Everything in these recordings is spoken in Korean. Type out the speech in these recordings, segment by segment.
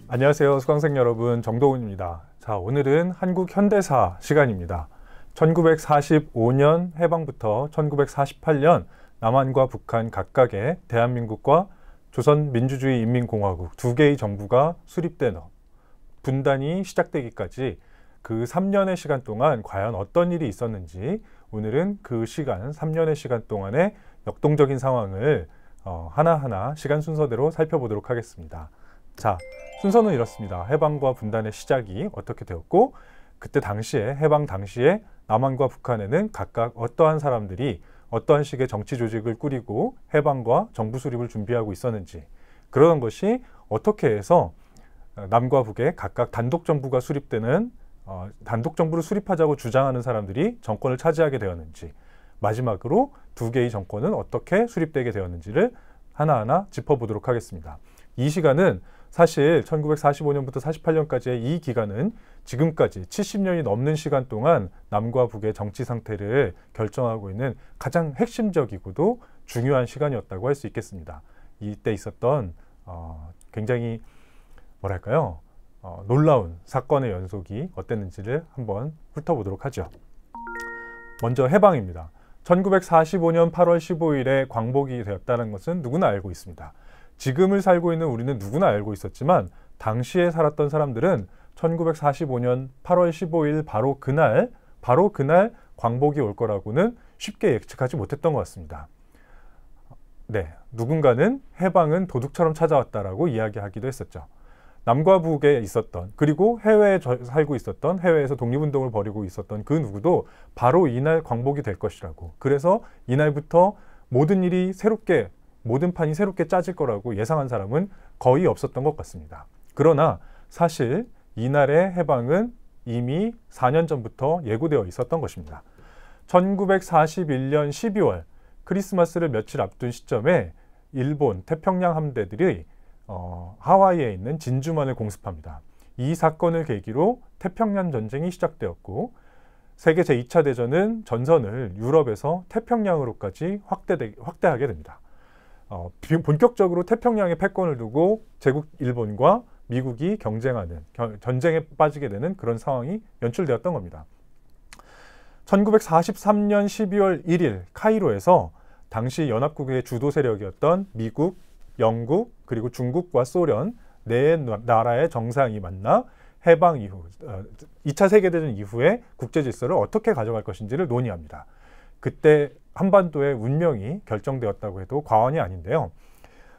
안녕하세요, 수강생 여러분. 정도훈입니다. 자, 오늘은 한국 현대사 시간입니다. 1945년 해방부터 1948년 남한과 북한 각각의 대한민국과 조선민주주의 인민공화국 두 개의 정부가 수립된 분단이 시작되기까지 그 3년의 시간 동안 과연 어떤 일이 있었는지, 오늘은 그 시간, 3년의 시간 동안의 역동적인 상황을 하나하나 시간 순서대로 살펴보도록 하겠습니다. 자, 순서는 이렇습니다. 해방과 분단의 시작이 어떻게 되었고, 그때 당시에, 해방 당시에 남한과 북한에는 각각 어떠한 사람들이 어떠한 식의 정치 조직을 꾸리고 해방과 정부 수립을 준비하고 있었는지, 그러던 것이 어떻게 해서 남과 북에 각각 단독 정부가 수립되는 단독 정부를 수립하자고 주장하는 사람들이 정권을 차지하게 되었는지, 마지막으로 두 개의 정권은 어떻게 수립되게 되었는지를 하나하나 짚어보도록 하겠습니다. 이 시간은 사실 1945년부터 48년까지의 이 기간은 지금까지 70년이 넘는 시간 동안 남과 북의 정치 상태를 결정하고 있는 가장 핵심적이고도 중요한 시간이었다고 할 수 있겠습니다. 이때 있었던 굉장히 뭐랄까요? 놀라운 사건의 연속이 어땠는지를 한번 훑어보도록 하죠. 먼저 해방입니다. 1945년 8월 15일에 광복이 되었다는 것은 누구나 알고 있습니다. 지금을 살고 있는 우리는 누구나 알고 있었지만, 당시에 살았던 사람들은 1945년 8월 15일 바로 그날 광복이 올 거라고는 쉽게 예측하지 못했던 것 같습니다. 네, 누군가는 해방은 도둑처럼 찾아왔다라고 이야기하기도 했었죠. 남과 북에 있었던, 그리고 해외에 살고 있었던, 해외에서 독립운동을 벌이고 있었던 그 누구도 바로 이날 광복이 될 것이라고, 그래서 이날부터 모든 판이 새롭게 짜질 거라고 예상한 사람은 거의 없었던 것 같습니다. 그러나 사실 이날의 해방은 이미 4년 전부터 예고되어 있었던 것입니다. 1941년 12월 크리스마스를 며칠 앞둔 시점에 일본 태평양 함대들이 하와이에 있는 진주만을 공습합니다. 이 사건을 계기로 태평양 전쟁이 시작되었고, 세계 제2차 대전은 전선을 유럽에서 태평양으로까지 확대하게 됩니다. 본격적으로 태평양에 패권을 두고 제국 일본과 미국이 경쟁하는, 전쟁에 빠지게 되는 그런 상황이 연출되었던 겁니다. 1943년 12월 1일 카이로에서 당시 연합국의 주도 세력이었던 미국, 영국, 그리고 중국과 소련 네 나라의 정상이 만나 해방 이후 2차 세계대전 이후에 국제 질서를 어떻게 가져갈 것인지를 논의합니다. 그때 한반도의 운명이 결정되었다고 해도 과언이 아닌데요.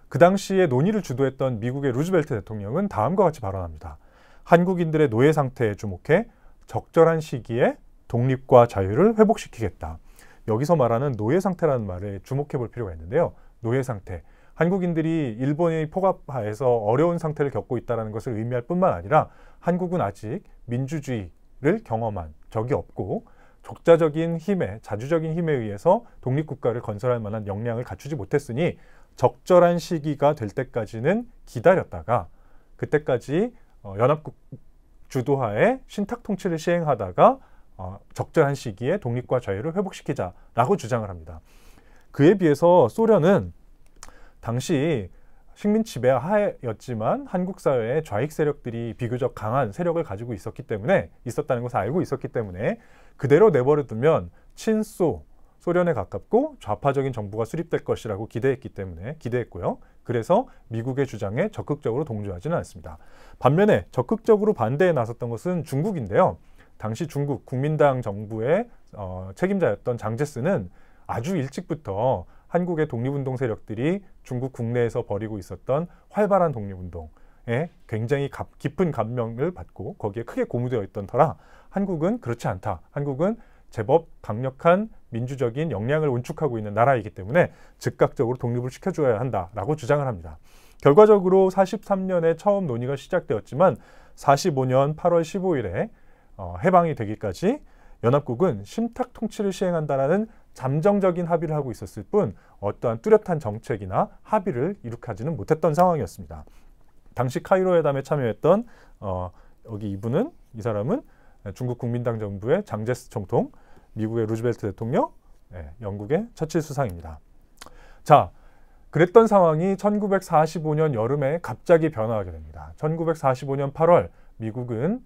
그 당시에 논의를 주도했던 미국의 루즈벨트 대통령은 다음과 같이 발언합니다. 한국인들의 노예 상태에 주목해 적절한 시기에 독립과 자유를 회복시키겠다. 여기서 말하는 노예 상태라는 말에 주목해 볼 필요가 있는데요. 노예 상태. 한국인들이 일본의 포갑하에서 어려운 상태를 겪고 있다는 것을 의미할 뿐만 아니라, 한국은 아직 민주주의를 경험한 적이 없고 독자적인 힘에, 자주적인 힘에 의해서 독립국가를 건설할 만한 역량을 갖추지 못했으니 적절한 시기가 될 때까지는 기다렸다가, 그때까지 연합국 주도하에 신탁 통치를 시행하다가 적절한 시기에 독립과 자유를 회복시키자라고 주장을 합니다. 그에 비해서 소련은 당시 식민 지배 하에였지만 한국 사회에 좌익 세력들이 비교적 강한 세력을 가지고 있었다는 것을 알고 있었기 때문에 그대로 내버려 두면 소련에 가깝고 좌파적인 정부가 수립될 것이라고 기대했고요. 그래서 미국의 주장에 적극적으로 동조하지는 않습니다. 반면에 적극적으로 반대에 나섰던 것은 중국인데요. 당시 중국 국민당 정부의 책임자였던 장제스는 아주 일찍부터 한국의 독립운동 세력들이 중국 국내에서 벌이고 있었던 활발한 독립운동에 굉장히 깊은 감명을 받고 거기에 크게 고무되어 있던 터라, 한국은 그렇지 않다. 한국은 제법 강력한 민주적인 역량을 운축하고 있는 나라이기 때문에 즉각적으로 독립을 시켜줘야 한다라고 주장을 합니다. 결과적으로 43년에 처음 논의가 시작되었지만 45년 8월 15일에 해방이 되기까지 연합국은 신탁 통치를 시행한다라는 잠정적인 합의를 하고 있었을 뿐 어떠한 뚜렷한 정책이나 합의를 이룩하지는 못했던 상황이었습니다. 당시 카이로 회담에 참여했던 이 사람은 중국 국민당 정부의 장제스 총통, 미국의 루즈벨트 대통령, 영국의 처칠 수상입니다. 자, 그랬던 상황이 1945년 여름에 갑자기 변화하게 됩니다. 1945년 8월 미국은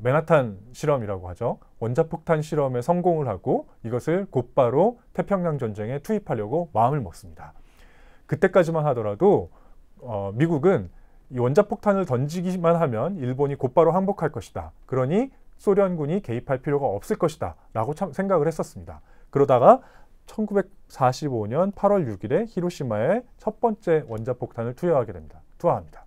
맨하탄 실험이라고 하죠. 원자폭탄 실험에 성공을 하고 이것을 곧바로 태평양 전쟁에 투입하려고 마음을 먹습니다. 그때까지만 하더라도 미국은 이 원자폭탄을 던지기만 하면 일본이 곧바로 항복할 것이다. 그러니 소련군이 개입할 필요가 없을 것이다 라고 참 생각을 했었습니다. 그러다가 1945년 8월 6일에 히로시마에 첫 번째 원자폭탄을 투하합니다.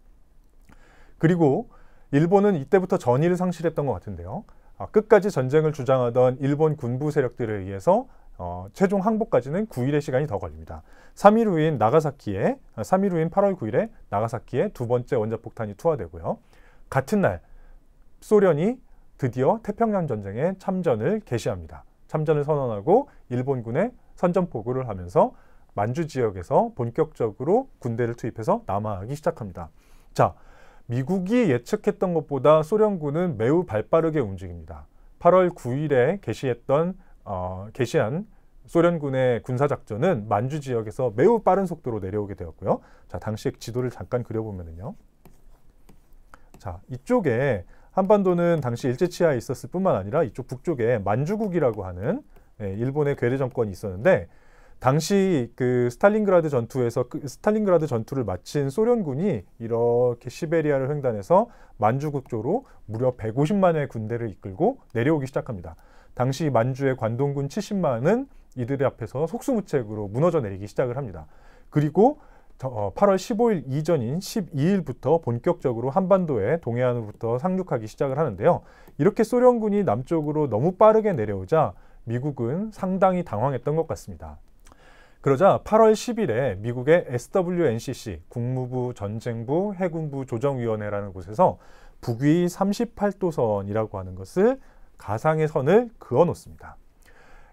그리고 일본은 이때부터 전의를 상실했던 것 같은데요. 끝까지 전쟁을 주장하던 일본 군부 세력들에 의해서 최종 항복까지는 9일의 시간이 더 걸립니다. 3일 후인 8월 9일에 나가사키에 두 번째 원자폭탄이 투하되고요. 같은 날 소련이 드디어 태평양 전쟁에 참전을 개시합니다. 참전을 선언하고 일본군에 선전포고를 하면서 만주 지역에서 본격적으로 군대를 투입해서 남하하기 시작합니다. 자, 미국이 예측했던 것보다 소련군은 매우 발빠르게 움직입니다. 8월 9일에 개시한 소련군의 군사작전은 만주 지역에서 매우 빠른 속도로 내려오게 되었고요. 자, 당시 지도를 잠깐 그려보면요. 자, 이쪽에 한반도는 당시 일제치하에 있었을 뿐만 아니라 이쪽 북쪽에 만주국이라고 하는 일본의 괴뢰 정권이 있었는데 당시 그 스탈린그라드 전투를 마친 소련군이 이렇게 시베리아를 횡단해서 만주국 쪽으로 무려 150만의 군대를 이끌고 내려오기 시작합니다. 당시 만주의 관동군 70만은 이들의 앞에서 속수무책으로 무너져 내리기 시작을 합니다. 그리고 8월 15일 이전인 12일부터 본격적으로 한반도에 동해안으로부터 상륙하기 시작을 하는데요. 이렇게 소련군이 남쪽으로 너무 빠르게 내려오자 미국은 상당히 당황했던 것 같습니다. 그러자 8월 10일에 미국의 SWNCC, 국무부 전쟁부 해군부 조정위원회라는 곳에서 북위 38도선이라고 하는 것을 가상의 선을 그어 놓습니다.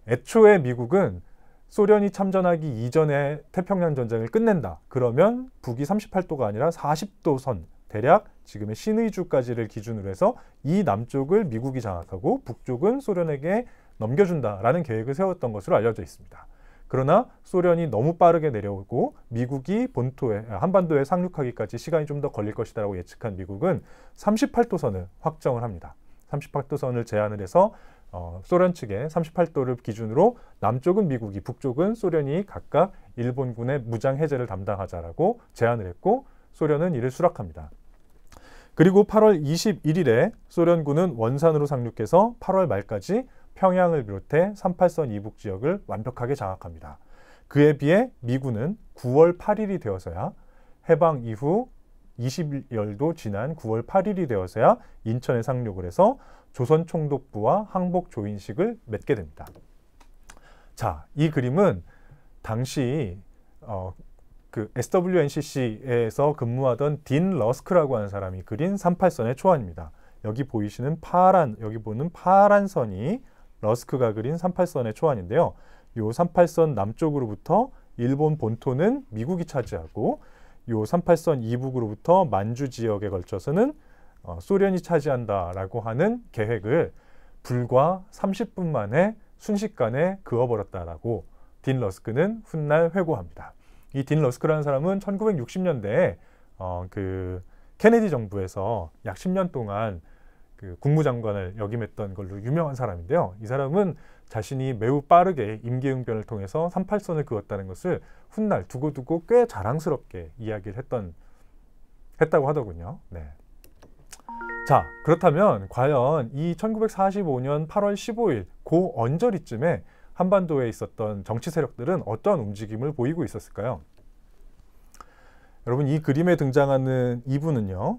애초에 미국은 소련이 참전하기 이전에 태평양 전쟁을 끝낸다. 그러면 북위 38도가 아니라 40도선, 대략 지금의 신의주까지를 기준으로 해서 이 남쪽을 미국이 장악하고 북쪽은 소련에게 넘겨준다라는 계획을 세웠던 것으로 알려져 있습니다. 그러나 소련이 너무 빠르게 내려오고 미국이 한반도에 상륙하기까지 시간이 좀 더 걸릴 것이라고 예측한 미국은 38도선을 확정을 합니다. 38도선을 제안을 해서 소련 측에 38도를 기준으로 남쪽은 미국이, 북쪽은 소련이 각각 일본군의 무장 해제를 담당하자라고 제안을 했고 소련은 이를 수락합니다. 그리고 8월 21일에 소련군은 원산으로 상륙해서 8월 말까지 평양을 비롯해 38선 이북 지역을 완벽하게 장악합니다. 그에 비해 미군은 9월 8일이 되어서야 해방 이후 20여일도 지난 9월 8일이 되어서야 인천에 상륙을 해서 조선총독부와 항복 조인식을 맺게 됩니다. 자, 이 그림은 당시 그 SWNCC에서 근무하던 딘 러스크라고 하는 사람이 그린 38선의 초안입니다. 여기 보는 파란 선이 러스크가 그린 38선의 초안인데요. 이 38선 남쪽으로부터 일본 본토는 미국이 차지하고 이 38선 이북으로부터 만주 지역에 걸쳐서는 소련이 차지한다라고 하는 계획을 불과 30분 만에 순식간에 그어버렸다라고 딘 러스크는 훗날 회고합니다. 이 딘 러스크라는 사람은 1960년대에 그 케네디 정부에서 약 10년 동안 그 국무장관을 역임했던 걸로 유명한 사람인데요. 이 사람은 자신이 매우 빠르게 임기응변을 통해서 38선을 그었다는 것을 훗날 두고두고 꽤 자랑스럽게 이야기를 했다고 하더군요. 네. 자, 그렇다면 과연 이 1945년 8월 15일 그 언저리쯤에 한반도에 있었던 정치 세력들은 어떠한 움직임을 보이고 있었을까요? 여러분, 이 그림에 등장하는 이분은요,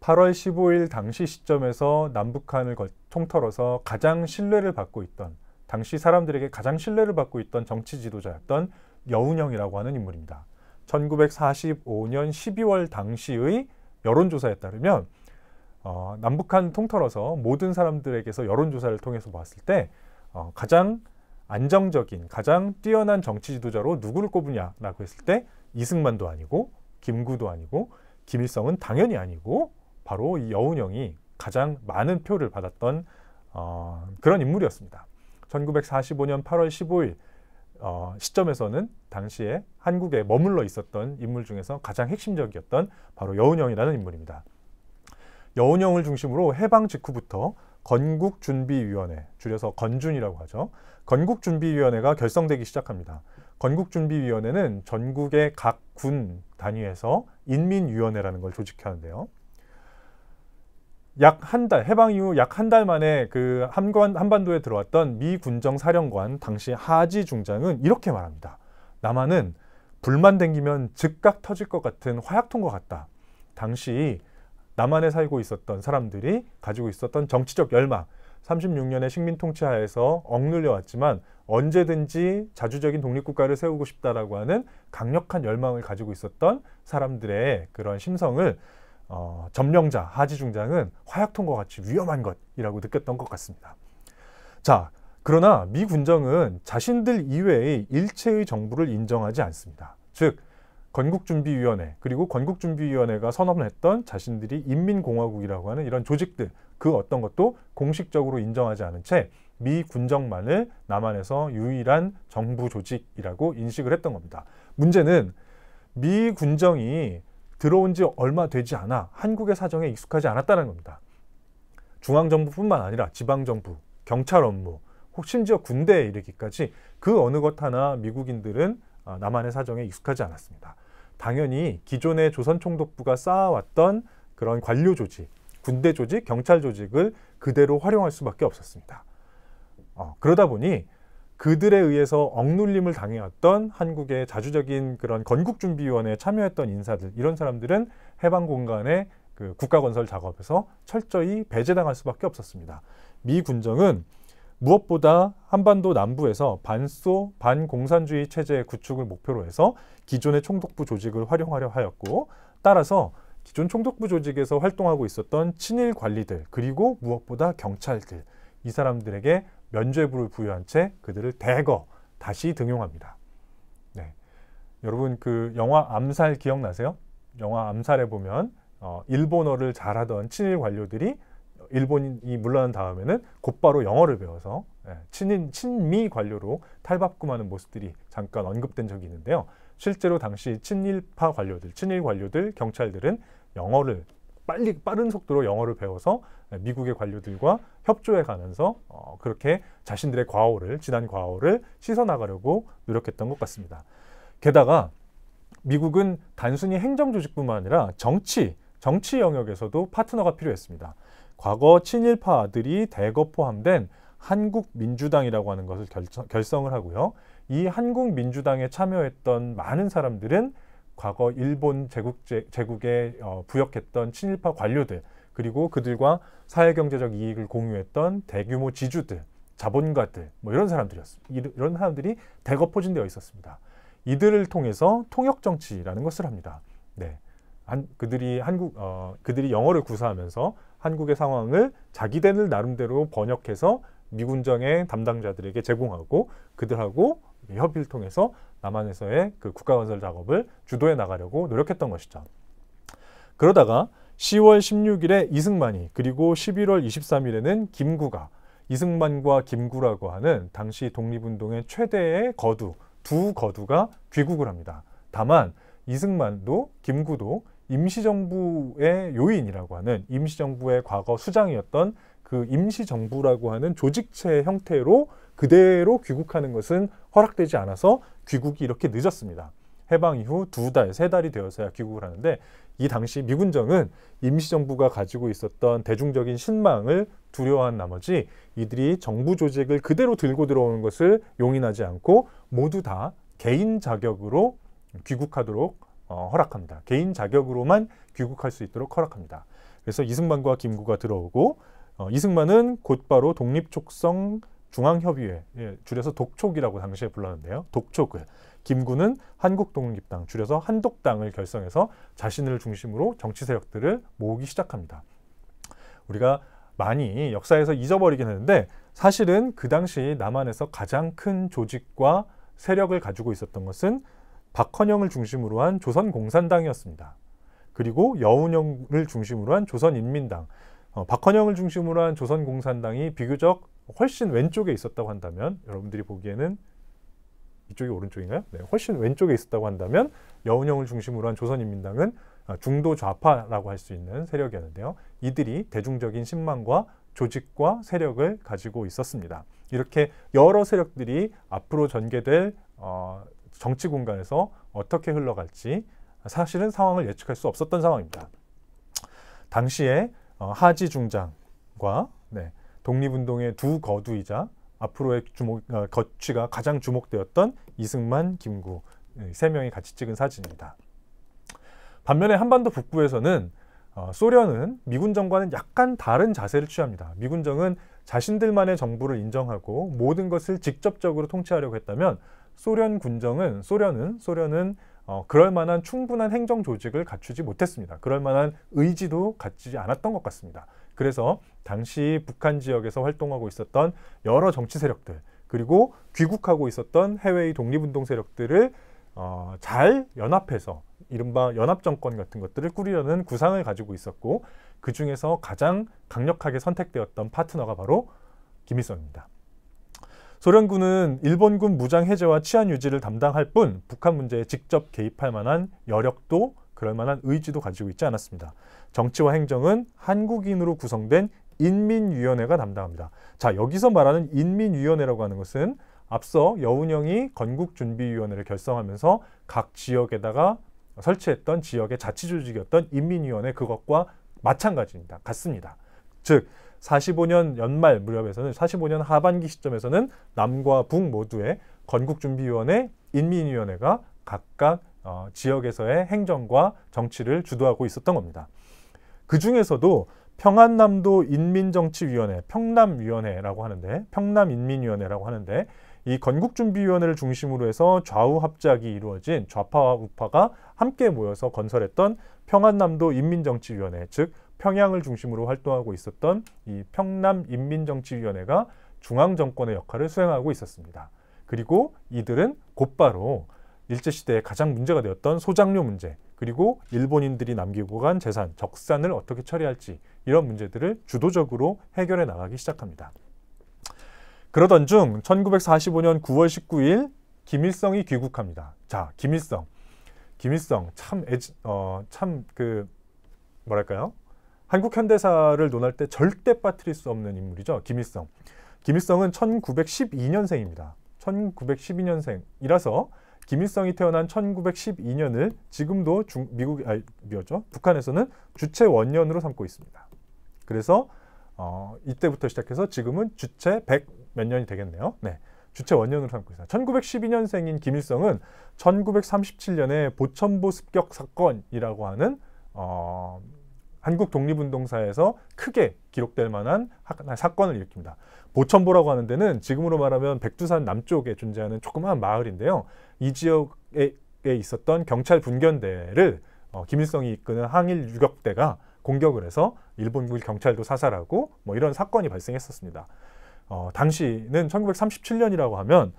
8월 15일 당시 시점에서 남북한을 통틀어서 가장 신뢰를 받고 있던, 당시 사람들에게 가장 신뢰를 받고 있던 정치 지도자였던 여운형이라고 하는 인물입니다. 1945년 12월 당시의 여론조사에 따르면 남북한 통틀어서 모든 사람들에게서 여론조사를 통해서 봤을 때 가장 안정적인, 가장 뛰어난 정치 지도자로 누구를 꼽으냐라고 했을 때 이승만도 아니고 김구도 아니고 김일성은 당연히 아니고 바로 이 여운형이 가장 많은 표를 받았던 그런 인물이었습니다. 1945년 8월 15일 시점에서는 당시에 한국에 머물러 있었던 인물 중에서 가장 핵심적이었던 바로 여운형이라는 인물입니다. 여운형을 중심으로 해방 직후부터 건국준비위원회, 줄여서 건준이라고 하죠. 건국준비위원회가 결성되기 시작합니다. 건국준비위원회는 전국의 각 군 단위에서 인민위원회라는 걸 조직하는데요. 약 한 달, 해방 이후 약 한 달 만에 그 한반도에 들어왔던 미 군정 사령관 당시 하지 중장은 이렇게 말합니다. 남한은 불만 댕기면 즉각 터질 것 같은 화약통과 같다. 당시 남한에 살고 있었던 사람들이 가지고 있었던 정치적 열망, 36년의 식민 통치하에서 억눌려 왔지만 언제든지 자주적인 독립국가를 세우고 싶다라고 하는 강력한 열망을 가지고 있었던 사람들의 그런 심성을 점령자 하지 중장은 화약통과 같이 위험한 것이라고 느꼈던 것 같습니다. 자, 그러나 미 군정은 자신들 이외의 일체의 정부를 인정하지 않습니다. 즉 건국준비위원회 그리고 건국준비위원회가 선언했던 자신들이 인민공화국이라고 하는 이런 조직들 그 어떤 것도 공식적으로 인정하지 않은 채 미 군정만을 남한에서 유일한 정부 조직이라고 인식을 했던 겁니다. 문제는 미 군정이 들어온 지 얼마 되지 않아 한국의 사정에 익숙하지 않았다는 겁니다. 중앙정부뿐만 아니라 지방정부, 경찰 업무, 혹 심지어 군대에 이르기까지 그 어느 것 하나 미국인들은 남한의 사정에 익숙하지 않았습니다. 당연히 기존의 조선총독부가 쌓아왔던 그런 관료 조직, 군대 조직, 경찰 조직을 그대로 활용할 수밖에 없었습니다. 그러다 보니 그들에 의해서 억눌림을 당해왔던 한국의 자주적인 그런 건국준비위원회에 참여했던 인사들, 이런 사람들은 해방 공간의 그 국가건설 작업에서 철저히 배제당할 수밖에 없었습니다. 미 군정은 무엇보다 한반도 남부에서 반소, 반공산주의 체제의 구축을 목표로 해서 기존의 총독부 조직을 활용하려 하였고, 따라서 기존 총독부 조직에서 활동하고 있었던 친일 관리들, 그리고 무엇보다 경찰들, 이 사람들에게 면죄부를 부여한 채 그들을 대거 다시 등용합니다. 네. 여러분 그 영화 암살 기억나세요? 영화 암살에 보면 일본어를 잘하던 친일 관료들이 일본이 물러난 다음에는 곧바로 영어를 배워서 친미 관료로 탈바꿈하는 모습들이 잠깐 언급된 적이 있는데요. 실제로 당시 친일파 관료들, 친일 관료들, 경찰들은 영어를 빠른 속도로 영어를 배워서 미국의 관료들과 협조해 가면서 그렇게 자신들의 과오를, 지난 과오를 씻어나가려고 노력했던 것 같습니다. 게다가 미국은 단순히 행정조직뿐만 아니라 정치 영역에서도 파트너가 필요했습니다. 과거 친일파들이 대거 포함된 한국민주당이라고 하는 것을 결성을 하고요. 이 한국민주당에 참여했던 많은 사람들은 과거 일본 제국에 부역했던 친일파 관료들, 그리고 그들과 사회경제적 이익을 공유했던 대규모 지주들, 자본가들, 뭐 이런 사람들이었습니다. 이런 사람들이 대거 포진되어 있었습니다. 이들을 통해서 통역정치라는 것을 합니다. 네. 그들이 영어를 구사하면서 한국의 상황을 자기들 나름대로 번역해서 미군정의 담당자들에게 제공하고 그들하고 협의를 통해서 남한에서의 그 국가건설 작업을 주도해 나가려고 노력했던 것이죠. 그러다가 10월 16일에 이승만이, 그리고 11월 23일에는 김구가, 이승만과 김구라고 하는 당시 독립운동의 최대의 거두, 두 거두가 귀국을 합니다. 다만 이승만도 김구도 임시정부의 요인이라고 하는, 임시정부의 과거 수장이었던 그 임시정부라고 하는 조직체 형태로 그대로 귀국하는 것은 허락되지 않아서 귀국이 이렇게 늦었습니다. 해방 이후 2달, 3달이 되어서야 귀국을 하는데, 이 당시 미군정은 임시정부가 가지고 있었던 대중적인 신망을 두려워한 나머지 이들이 정부 조직을 그대로 들고 들어오는 것을 용인하지 않고 모두 다 개인 자격으로 귀국하도록 허락합니다. 개인 자격으로만 귀국할 수 있도록 허락합니다. 그래서 이승만과 김구가 들어오고, 이승만은 곧바로 독립촉성 중앙협의회, 줄여서 독촉이라고 당시에 불렀는데요. 독촉을, 김구는 한국독립당, 줄여서 한독당을 결성해서 자신을 중심으로 정치 세력들을 모으기 시작합니다. 우리가 많이 역사에서 잊어버리긴 했는데, 사실은 그 당시 남한에서 가장 큰 조직과 세력을 가지고 있었던 것은 박헌영을 중심으로 한 조선공산당이었습니다. 그리고 여운형을 중심으로 한 조선인민당, 박헌영을 중심으로 한 조선공산당이 비교적 훨씬 왼쪽에 있었다고 한다면 여러분들이 보기에는 이쪽이 오른쪽인가요? 네, 훨씬 왼쪽에 있었다고 한다면 여운형을 중심으로 한 조선인민당은 중도 좌파라고 할 수 있는 세력이었는데요. 이들이 대중적인 신망과 조직과 세력을 가지고 있었습니다. 이렇게 여러 세력들이 앞으로 전개될 정치 공간에서 어떻게 흘러갈지 사실은 상황을 예측할 수 없었던 상황입니다. 당시에 하지 중장과 독립운동의 두 거두이자 앞으로의 거취가 가장 주목되었던 이승만, 김구 세 명이 같이 찍은 사진입니다. 반면에 한반도 북부에서는 소련은 미군정과는 약간 다른 자세를 취합니다. 미군정은 자신들만의 정부를 인정하고 모든 것을 직접적으로 통치하려고 했다면 소련은 그럴 만한 충분한 행정 조직을 갖추지 못했습니다. 그럴 만한 의지도 갖지 않았던 것 같습니다. 그래서 당시 북한 지역에서 활동하고 있었던 여러 정치 세력들 그리고 귀국하고 있었던 해외의 독립운동 세력들을 잘 연합해서 이른바 연합정권 같은 것들을 꾸리려는 구상을 가지고 있었고 그 중에서 가장 강력하게 선택되었던 파트너가 바로 김일성입니다. 소련군은 일본군 무장 해제와 치안 유지를 담당할 뿐 북한 문제에 직접 개입할 만한 여력도 그럴 만한 의지도 가지고 있지 않았습니다. 정치와 행정은 한국인으로 구성된 인민위원회가 담당합니다. 자, 여기서 말하는 인민위원회라고 하는 것은 앞서 여운형이 건국준비위원회를 결성하면서 각 지역에다가 설치했던 지역의 자치조직이었던 인민위원회 그것과 마찬가지입니다. 같습니다. 즉 45년 연말 무렵에서는 45년 하반기 시점에서는 남과 북 모두의 건국준비위원회, 인민위원회가 각각 지역에서의 행정과 정치를 주도하고 있었던 겁니다. 그 중에서도 평안남도 인민정치위원회, 평남위원회라고 하는데 평남인민위원회라고 하는데 이 건국준비위원회를 중심으로 해서 좌우 합작이 이루어진 좌파와 우파가 함께 모여서 건설했던 평안남도 인민정치위원회, 즉 평양을 중심으로 활동하고 있었던 이 평남인민정치위원회가 중앙정권의 역할을 수행하고 있었습니다. 그리고 이들은 곧바로 일제시대에 가장 문제가 되었던 소장료 문제, 그리고 일본인들이 남기고 간 재산, 적산을 어떻게 처리할지 이런 문제들을 주도적으로 해결해 나가기 시작합니다. 그러던 중 1945년 9월 19일 김일성이 귀국합니다. 자, 김일성 뭐랄까요? 한국 현대사를 논할 때 절대 빠뜨릴 수 없는 인물이죠. 김일성은 1912년생입니다. 1912년생이라서 김일성이 태어난 1912년을 지금도 북한에서는 주체 원년으로 삼고 있습니다. 그래서 이때부터 시작해서 지금은 주체 100 몇 년이 되겠네요. 네, 주체 원년으로 삼고 있습니다. 1912년생인 김일성은 1937년에 보천보 습격 사건이라고 하는 한국 독립운동사에서 크게 기록될 만한 사건을 일으킵니다. 보천보라고 하는 데는 지금으로 말하면 백두산 남쪽에 존재하는 조그마한 마을인데요. 이 지역에 있었던 경찰 분견대를 김일성이 이끄는 항일 유격대가 공격을 해서 일본군 경찰도 사살하고 뭐 이런 사건이 발생했었습니다. 당시는 1937년이라고 하면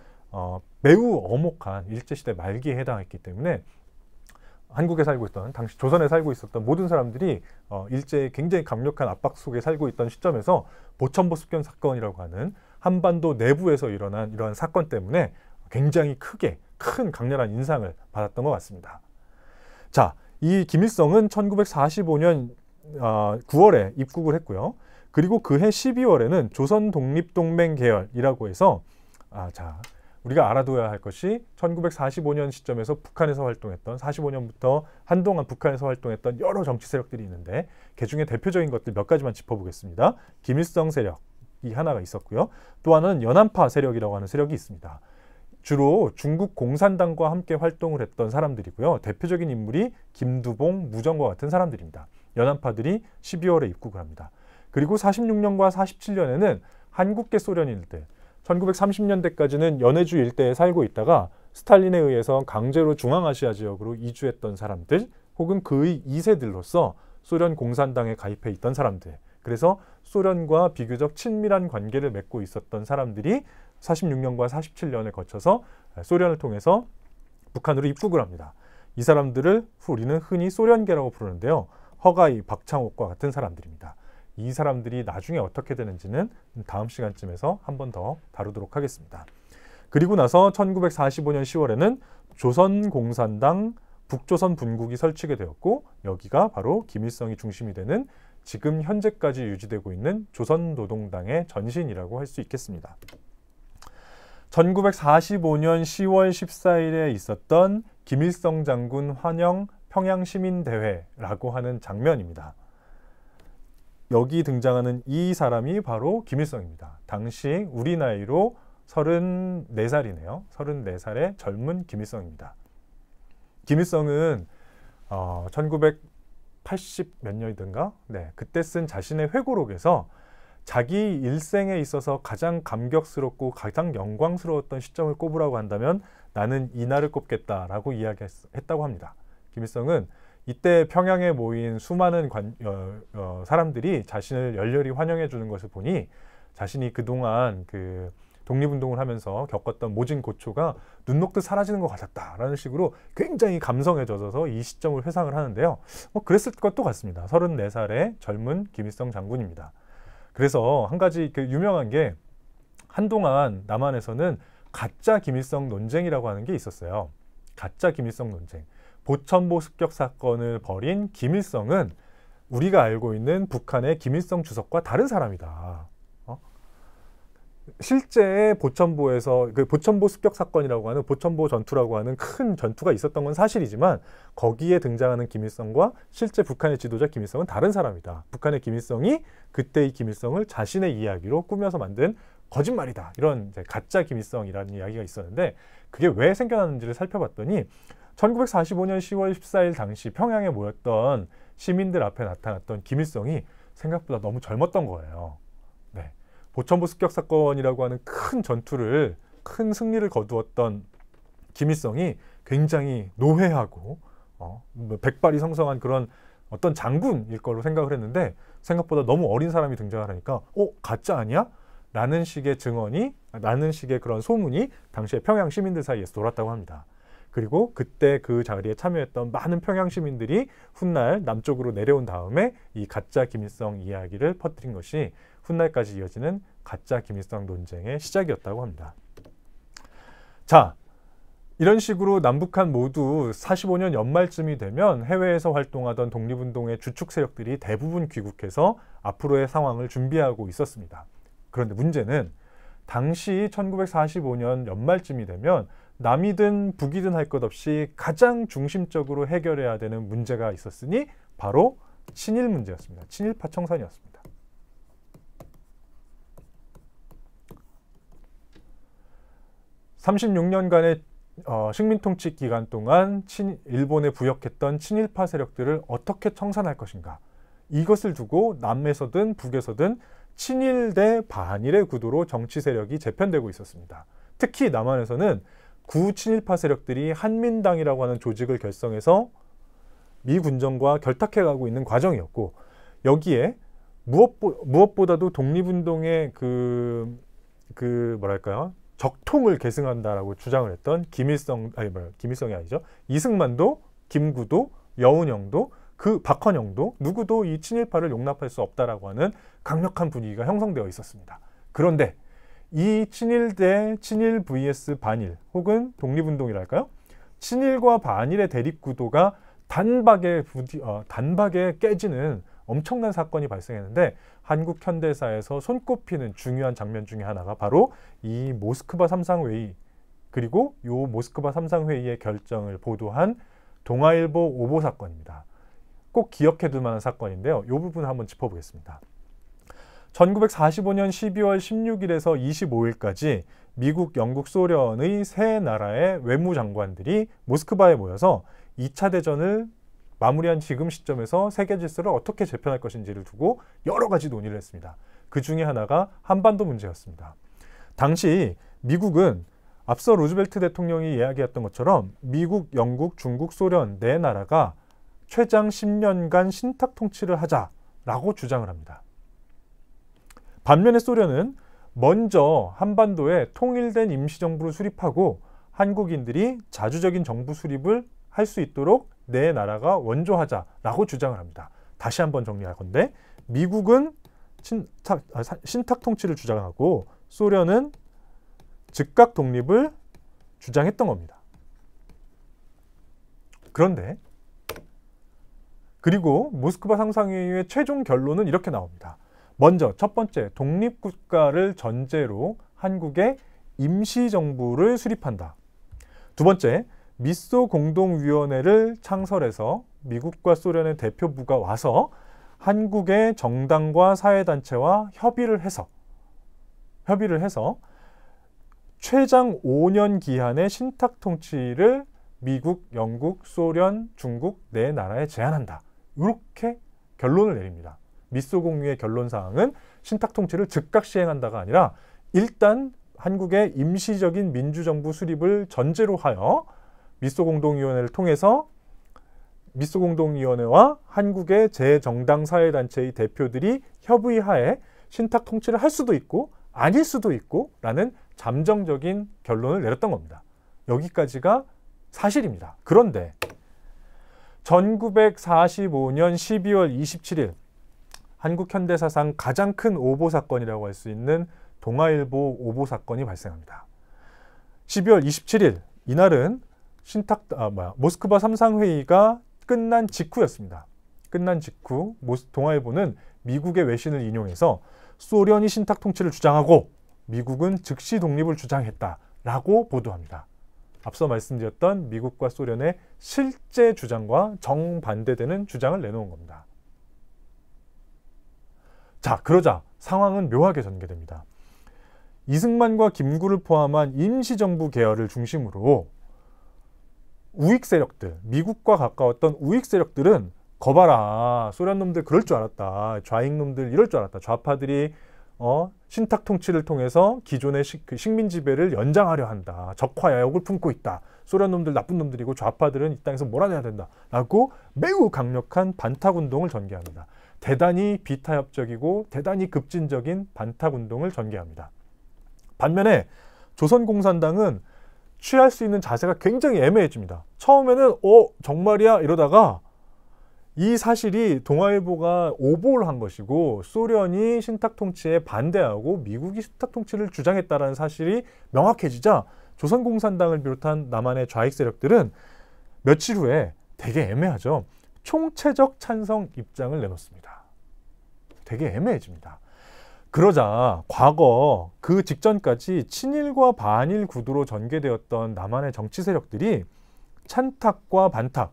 매우 엄혹한 일제시대 말기에 해당했기 때문에 한국에 살고 있던, 당시 조선에 살고 있었던 모든 사람들이 일제의 굉장히 강력한 압박 속에 살고 있던 시점에서 보천보 습격 사건이라고 하는 한반도 내부에서 일어난 이러한 사건 때문에 굉장히 큰 강렬한 인상을 받았던 것 같습니다. 자, 이 김일성은 1945년 9월에 입국을 했고요. 그리고 그해 12월에는 조선독립동맹 계열이라고 해서 우리가 알아둬야 할 것이 1945년 시점에서 북한에서 활동했던 45년부터 한동안 북한에서 활동했던 여러 정치 세력들이 있는데 그중에 대표적인 것들 몇 가지만 짚어보겠습니다. 김일성 세력이 하나가 있었고요. 또 하나는 연안파 세력이라고 하는 세력이 있습니다. 주로 중국 공산당과 함께 활동을 했던 사람들이고요. 대표적인 인물이 김두봉, 무정과 같은 사람들입니다. 연안파들이 12월에 입국을 합니다. 그리고 46년과 47년에는 한국계 소련인들, 1930년대까지는 연해주 일대에 살고 있다가 스탈린에 의해서 강제로 중앙아시아 지역으로 이주했던 사람들 혹은 그의 2세들로서 소련 공산당에 가입해 있던 사람들, 그래서 소련과 비교적 친밀한 관계를 맺고 있었던 사람들이 46년과 47년에 거쳐서 소련을 통해서 북한으로 입국을 합니다. 이 사람들을 우리는 흔히 소련계라고 부르는데요. 허가이, 박창옥과 같은 사람들입니다. 이 사람들이 나중에 어떻게 되는지는 다음 시간쯤에서 한 번 더 다루도록 하겠습니다. 그리고 나서 1945년 10월에는 조선공산당 북조선 분국이 설치게 되었고 여기가 바로 김일성이 중심이 되는 지금 현재까지 유지되고 있는 조선노동당의 전신이라고 할 수 있겠습니다. 1945년 10월 14일에 있었던 김일성 장군 환영 평양시민대회라고 하는 장면입니다. 여기 등장하는 이 사람이 바로 김일성입니다. 당시 우리 나이로 34살이네요. 34살의 젊은 김일성입니다. 김일성은 1980 몇 년이든가 그때 쓴 자신의 회고록에서 자기 일생에 있어서 가장 감격스럽고 가장 영광스러웠던 시점을 꼽으라고 한다면 나는 이날을 꼽겠다라고 이야기했다고 합니다. 김일성은 이때 평양에 모인 수많은 사람들이 자신을 열렬히 환영해 주는 것을 보니 자신이 그동안 그 독립운동을 하면서 겪었던 모진 고초가 눈 녹듯 사라지는 것 같았다라는 식으로 굉장히 감성에 젖어서 이 시점을 회상을 하는데요. 그랬을 것도 같습니다. 34살의 젊은 김일성 장군입니다. 그래서 한 가지 유명한 게 한동안 남한에서는 가짜 김일성 논쟁이라고 하는 게 있었어요. 가짜 김일성 논쟁. 보천보 습격 사건을 벌인 김일성은 우리가 알고 있는 북한의 김일성 주석과 다른 사람이다. 실제 보천보에서 그 보천보 습격 사건이라고 하는 보천보 전투라고 하는 큰 전투가 있었던 건 사실이지만 거기에 등장하는 김일성과 실제 북한의 지도자 김일성은 다른 사람이다. 북한의 김일성이 그때의 김일성을 자신의 이야기로 꾸며서 만든 거짓말이다. 이런 이제 가짜 김일성이라는 이야기가 있었는데 그게 왜 생겨났는지를 살펴봤더니 1945년 10월 14일 당시 평양에 모였던 시민들 앞에 나타났던 김일성이 생각보다 너무 젊었던 거예요. 보천보 습격 사건이라고 하는 큰 전투를 큰 승리를 거두었던 김일성이 굉장히 노회하고 백발이 성성한 그런 어떤 장군일 걸로 생각을 했는데 생각보다 너무 어린 사람이 등장을 하니까 가짜 아니야? 라는 식의 라는 식의 그런 소문이 당시에 평양 시민들 사이에서 돌았다고 합니다. 그리고 그때 그 자리에 참여했던 많은 평양 시민들이 훗날 남쪽으로 내려온 다음에 이 가짜 김일성 이야기를 퍼뜨린 것이 훗날까지 이어지는 가짜 김일성 논쟁의 시작이었다고 합니다. 자, 이런 식으로 남북한 모두 45년 연말쯤이 되면 해외에서 활동하던 독립운동의 주축 세력들이 대부분 귀국해서 앞으로의 상황을 준비하고 있었습니다. 그런데 문제는 당시 1945년 연말쯤이 되면 남이든 북이든 할 것 없이 가장 중심적으로 해결해야 되는 문제가 있었으니 바로 친일 문제였습니다. 친일파 청산이었습니다. 36년간의 식민통치 기간 동안 일본에 부역했던 친일파 세력들을 어떻게 청산할 것인가. 이것을 두고 남에서든 북에서든 친일 대 반일의 구도로 정치 세력이 재편되고 있었습니다. 특히 남한에서는 구친일파 세력들이 한민당이라고 하는 조직을 결성해서 미 군정과 결탁해가고 있는 과정이었고 여기에 무엇보다도 독립운동의 뭐랄까요? 적통을 계승한다라고 주장을 했던 김일성이 아니죠. 이승만도, 김구도, 여운형도, 박헌영도 누구도 이 친일파를 용납할 수 없다라고 하는 강력한 분위기가 형성되어 있었습니다. 그런데 이 친일 대 친일 vs 반일 혹은 독립운동이랄까요? 친일과 반일의 대립구도가 단박에 깨지는 엄청난 사건이 발생했는데 한국 현대사에서 손꼽히는 중요한 장면 중에 하나가 바로 이 모스크바 삼상회의 그리고 이 모스크바 삼상회의의 결정을 보도한 동아일보 오보 사건입니다. 꼭 기억해둘 만한 사건인데요. 이 부분을 한번 짚어보겠습니다. 1945년 12월 16일에서 25일까지 미국, 영국, 소련의 세 나라의 외무장관들이 모스크바에 모여서 2차 대전을 마무리한 지금 시점에서 세계 질서를 어떻게 재편할 것인지를 두고 여러 가지 논의를 했습니다. 그 중에 하나가 한반도 문제였습니다. 당시 미국은 앞서 루즈벨트 대통령이 이야기했던 것처럼 미국, 영국, 중국, 소련 네 나라가 최장 10년간 신탁 통치를 하자라고 주장을 합니다. 반면에 소련은 먼저 한반도에 통일된 임시정부를 수립하고 한국인들이 자주적인 정부 수립을 할 수 있도록 네 나라가 원조하자라고 주장을 합니다. 다시 한번 정리할 건데 미국은 신탁 통치를 주장하고 소련은 즉각 독립을 주장했던 겁니다. 그런데 그리고 모스크바 상상회의의 최종 결론은 이렇게 나옵니다. 먼저 첫 번째, 독립국가를 전제로 한국의 임시정부를 수립한다. 두 번째, 미소 공동위원회를 창설해서 미국과 소련의 대표부가 와서 한국의 정당과 사회단체와 협의를 해서 최장 5년 기한의 신탁 통치를 미국, 영국, 소련, 중국 네 나라에 제한한다. 이렇게 결론을 내립니다. 미소 공유의 결론사항은 신탁 통치를 즉각 시행한다가 아니라 일단 한국의 임시적인 민주정부 수립을 전제로 하여 미소 공동위원회를 통해서 미소 공동위원회와 한국의 제정당 사회단체의 대표들이 협의하에 신탁 통치를 할 수도 있고 아닐 수도 있고 라는 잠정적인 결론을 내렸던 겁니다. 여기까지가 사실입니다. 그런데 1945년 12월 27일 한국 현대사상 가장 큰 오보 사건이라고 할 수 있는 동아일보 오보 사건이 발생합니다. 12월 27일 이날은 모스크바 삼상회의가 끝난 직후였습니다. 끝난 직후 동아일보는 미국의 외신을 인용해서 소련이 신탁 통치를 주장하고 미국은 즉시 독립을 주장했다라고 보도합니다. 앞서 말씀드렸던 미국과 소련의 실제 주장과 정반대되는 주장을 내놓은 겁니다. 자, 그러자 상황은 묘하게 전개됩니다. 이승만과 김구를 포함한 임시정부 계열을 중심으로 우익 세력들, 미국과 가까웠던 우익 세력들은 거봐라, 소련 놈들 그럴 줄 알았다, 좌익 놈들 이럴 줄 알았다, 좌파들이 신탁 통치를 통해서 기존의 식민 지배를 연장하려 한다, 적화야욕을 품고 있다, 소련 놈들 나쁜 놈들이고 좌파들은 이 땅에서 몰아내야 된다 라고 매우 강력한 반탁운동을 전개합니다. 대단히 비타협적이고 대단히 급진적인 반탁운동을 전개합니다. 반면에 조선공산당은 취할 수 있는 자세가 굉장히 애매해집니다. 처음에는 정말이야 이러다가 이 사실이 동아일보가 오보를 한 것이고 소련이 신탁 통치에 반대하고 미국이 신탁 통치를 주장했다는 사실이 명확해지자 조선공산당을 비롯한 남한의 좌익 세력들은 며칠 후에 되게 애매하죠. 총체적 찬성 입장을 내놓습니다. 되게 애매해집니다. 그러자 과거 그 직전까지 친일과 반일 구도로 전개되었던 남한의 정치 세력들이 찬탁과 반탁,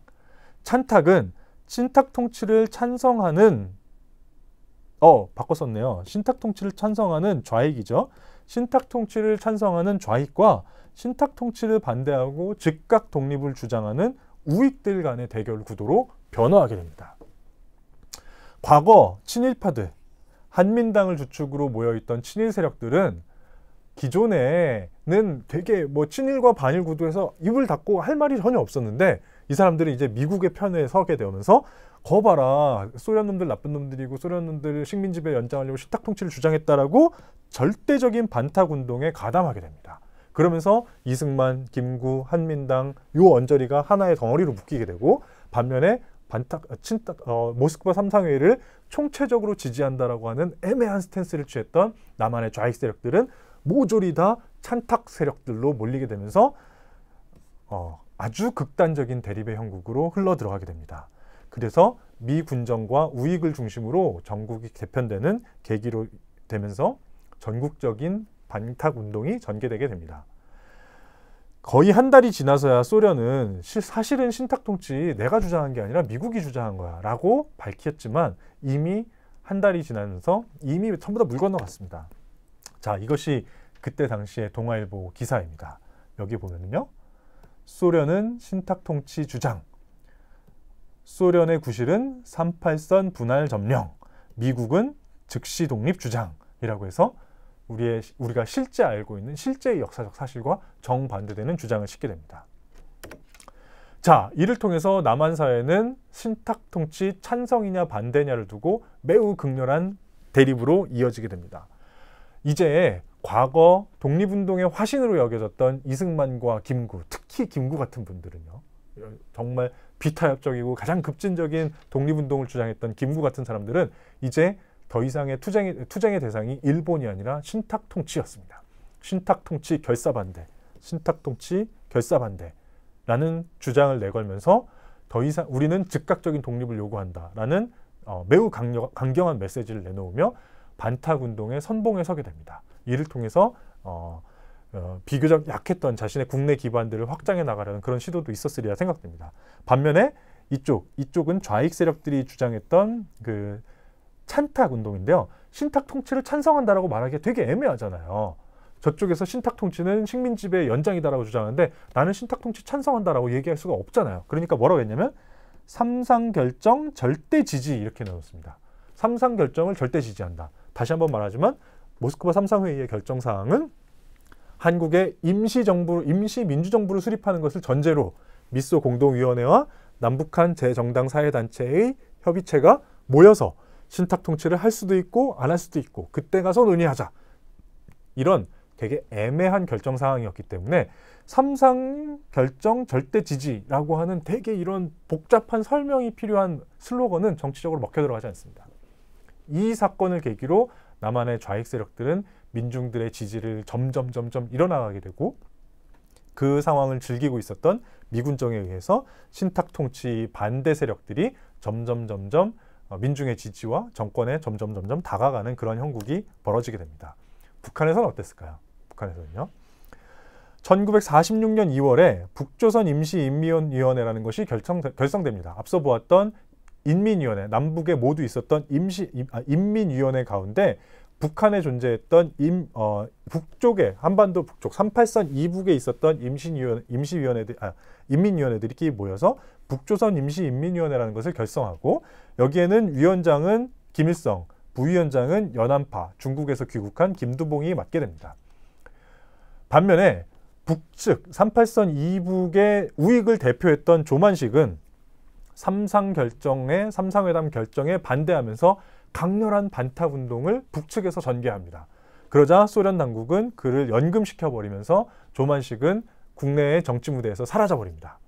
찬탁은 신탁 통치를 찬성하는 바꿔 썼네요. 신탁 통치를 찬성하는 좌익이죠. 신탁 통치를 찬성하는 좌익과 신탁 통치를 반대하고 즉각 독립을 주장하는 우익들 간의 대결 구도로 변화하게 됩니다. 과거 친일파들, 한민당을 주축으로 모여있던 친일 세력들은 기존에는 되게 친일과 반일 구도에서 입을 닫고 할 말이 전혀 없었는데 이 사람들이 이제 미국의 편에 서게 되면서 거봐라, 소련 놈들 나쁜 놈들이고 소련 놈들 식민 지배 연장하려고 신탁 통치를 주장했다라고 절대적인 반탁 운동에 가담하게 됩니다. 그러면서 이승만, 김구, 한민당 요 언저리가 하나의 덩어리로 묶이게 되고 반면에 모스크바 삼상회의를 총체적으로 지지한다라고 하는 애매한 스탠스를 취했던 남한의 좌익 세력들은 모조리 다 찬탁 세력들로 몰리게 되면서 아주 극단적인 대립의 형국으로 흘러 들어가게 됩니다. 그래서 미 군정과 우익을 중심으로 전국이 개편되는 계기로 되면서 전국적인 반탁 운동이 전개되게 됩니다. 거의 한 달이 지나서야 소련은 사실은 신탁 통치 내가 주장한 게 아니라 미국이 주장한 거야 라고 밝혔지만 이미 한 달이 지나면서 이미 전부 다 물 건너갔습니다. 자, 이것이 그때 당시의 동아일보 기사입니다. 여기 보면은요, 소련은 신탁 통치 주장, 소련의 구실은 38선 분할 점령, 미국은 즉시 독립 주장이라고 해서 우리가 실제 알고 있는 실제의 역사적 사실과 정반대되는 주장을 싣게 됩니다. 자, 이를 통해서 남한 사회는 신탁 통치 찬성이냐 반대냐를 두고 매우 극렬한 대립으로 이어지게 됩니다. 이제 과거 독립운동의 화신으로 여겨졌던 이승만과 김구, 특히 김구 같은 분들은요, 정말 비타협적이고 가장 급진적인 독립운동을 주장했던 김구 같은 사람들은 이제 더 이상의 투쟁의 대상이 일본이 아니라 신탁 통치였습니다. 신탁통치 결사반대, 신탁통치 결사반대라는 주장을 내걸면서 더 이상 우리는 즉각적인 독립을 요구한다라는 매우 강경한 메시지를 내놓으며 반탁운동의 선봉에 서게 됩니다. 이를 통해서 비교적 약했던 자신의 국내 기반들을 확장해 나가려는 그런 시도도 있었으리라 생각됩니다. 반면에 이쪽은 좌익 세력들이 주장했던 그 찬탁 운동인데요. 신탁 통치를 찬성한다라고 말하기가 되게 애매하잖아요. 저쪽에서 신탁 통치는 식민지배의 연장이다라고 주장하는데 나는 신탁 통치 찬성한다라고 얘기할 수가 없잖아요. 그러니까 뭐라고 했냐면 삼상결정 절대 지지 이렇게 넣었습니다. 삼상결정을 절대 지지한다. 다시 한번 말하지만 모스크바 삼상회의의 결정사항은 한국의 임시민주정부를 수립하는 것을 전제로 미소 공동위원회와 남북한 재정당 사회단체의 협의체가 모여서 신탁 통치를 할 수도 있고 안 할 수도 있고 그때 가서 논의하자. 이런 되게 애매한 결정사항이었기 때문에 삼상결정 절대 지지라고 하는 되게 이런 복잡한 설명이 필요한 슬로건은 정치적으로 먹혀 들어가지 않습니다. 이 사건을 계기로 남한의 좌익 세력들은 민중들의 지지를 점점 잃어나가게 되고 그 상황을 즐기고 있었던 미군정에 의해서 신탁 통치 반대 세력들이 점점 민중의 지지와 정권에 점점 다가가는 그런 형국이 벌어지게 됩니다. 북한에서는 어땠을까요? 북한에서는요. 1946년 2월에 북조선 임시인민위원회라는 것이 결성됩니다. 앞서 보았던 인민위원회, 남북에 모두 있었던 인민위원회 가운데 북한에 존재했던 북쪽에 한반도 북쪽 38선 이북에 있었던 인민위원회들이 모여서 북조선 임시인민위원회라는 것을 결성하고 여기에는 위원장은 김일성, 부위원장은 연안파, 중국에서 귀국한 김두봉이 맡게 됩니다. 반면에 북측 38선 이북의 우익을 대표했던 조만식은 삼상회담 결정에 반대하면서 강렬한 반탁운동을 북측에서 전개합니다. 그러자 소련 당국은 그를 연금시켜버리면서 조만식은 국내의 정치 무대에서 사라져버립니다.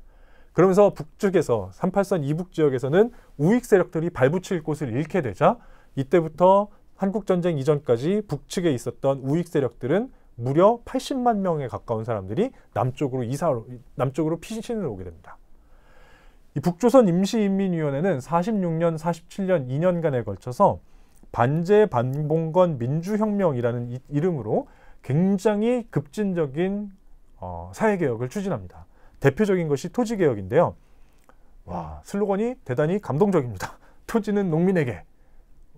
그러면서 북측에서 38선 이북 지역에서는 우익 세력들이 발붙일 곳을 잃게 되자 이때부터 한국전쟁 이전까지 북측에 있었던 우익 세력들은 무려 80만 명에 가까운 사람들이 남쪽으로 피신을 오게 됩니다. 이 북조선 임시인민위원회는 46년, 47년 2년간에 걸쳐서 반제반봉건 민주혁명이라는 이름으로 굉장히 급진적인 사회개혁을 추진합니다. 대표적인 것이 토지개혁인데요. 와, 슬로건이 대단히 감동적입니다. 토지는 농민에게,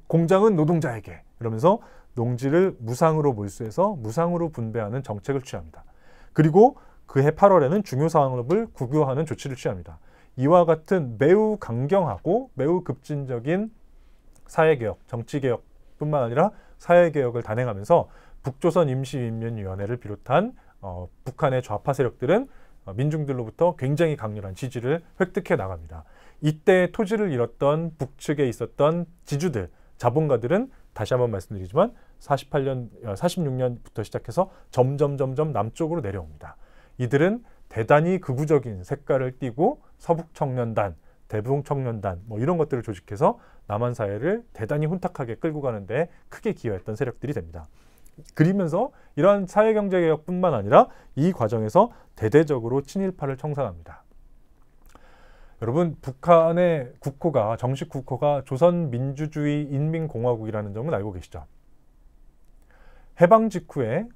공장은 노동자에게. 그러면서 농지를 무상으로 몰수해서 무상으로 분배하는 정책을 취합니다. 그리고 그해 8월에는 중요사업을 국유화하는 조치를 취합니다. 이와 같은 매우 강경하고 매우 급진적인 사회개혁, 정치개혁뿐만 아니라 사회개혁을 단행하면서 북조선 임시인민위원회를 비롯한 북한의 좌파 세력들은 민중들로부터 굉장히 강렬한 지지를 획득해 나갑니다. 이때 토지를 잃었던 북측에 있었던 지주들, 자본가들은 다시 한번 말씀드리지만 46년부터 시작해서 점점 남쪽으로 내려옵니다. 이들은 대단히 극우적인 색깔을 띠고 서북청년단, 대북청년단 이런 것들을 조직해서 남한 사회를 대단히 혼탁하게 끌고 가는데 크게 기여했던 세력들이 됩니다. 그리면서 이러한 사회경제개혁뿐만 아니라 이 과정에서 대대적으로 친일파를 청산합니다. 여러분, 북한의 국호가, 정식 국호가 조선민주주의인민공화국이라는 점은 알고 계시죠? 해방 직후에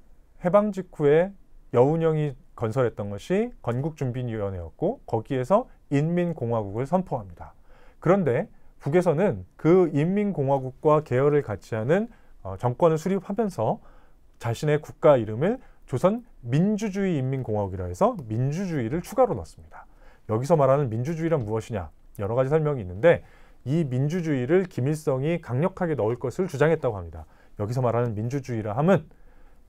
여운형이 건설했던 것이 건국준비위원회였고 거기에서 인민공화국을 선포합니다. 그런데 북에서는 그 인민공화국과 계열을 같이 하는 정권을 수립하면서 자신의 국가 이름을 조선민주주의인민공화국이라 해서 민주주의를 추가로 넣습니다. 여기서 말하는 민주주의란 무엇이냐? 여러 가지 설명이 있는데 이 민주주의를 김일성이 강력하게 넣을 것을 주장했다고 합니다. 여기서 말하는 민주주의라 함은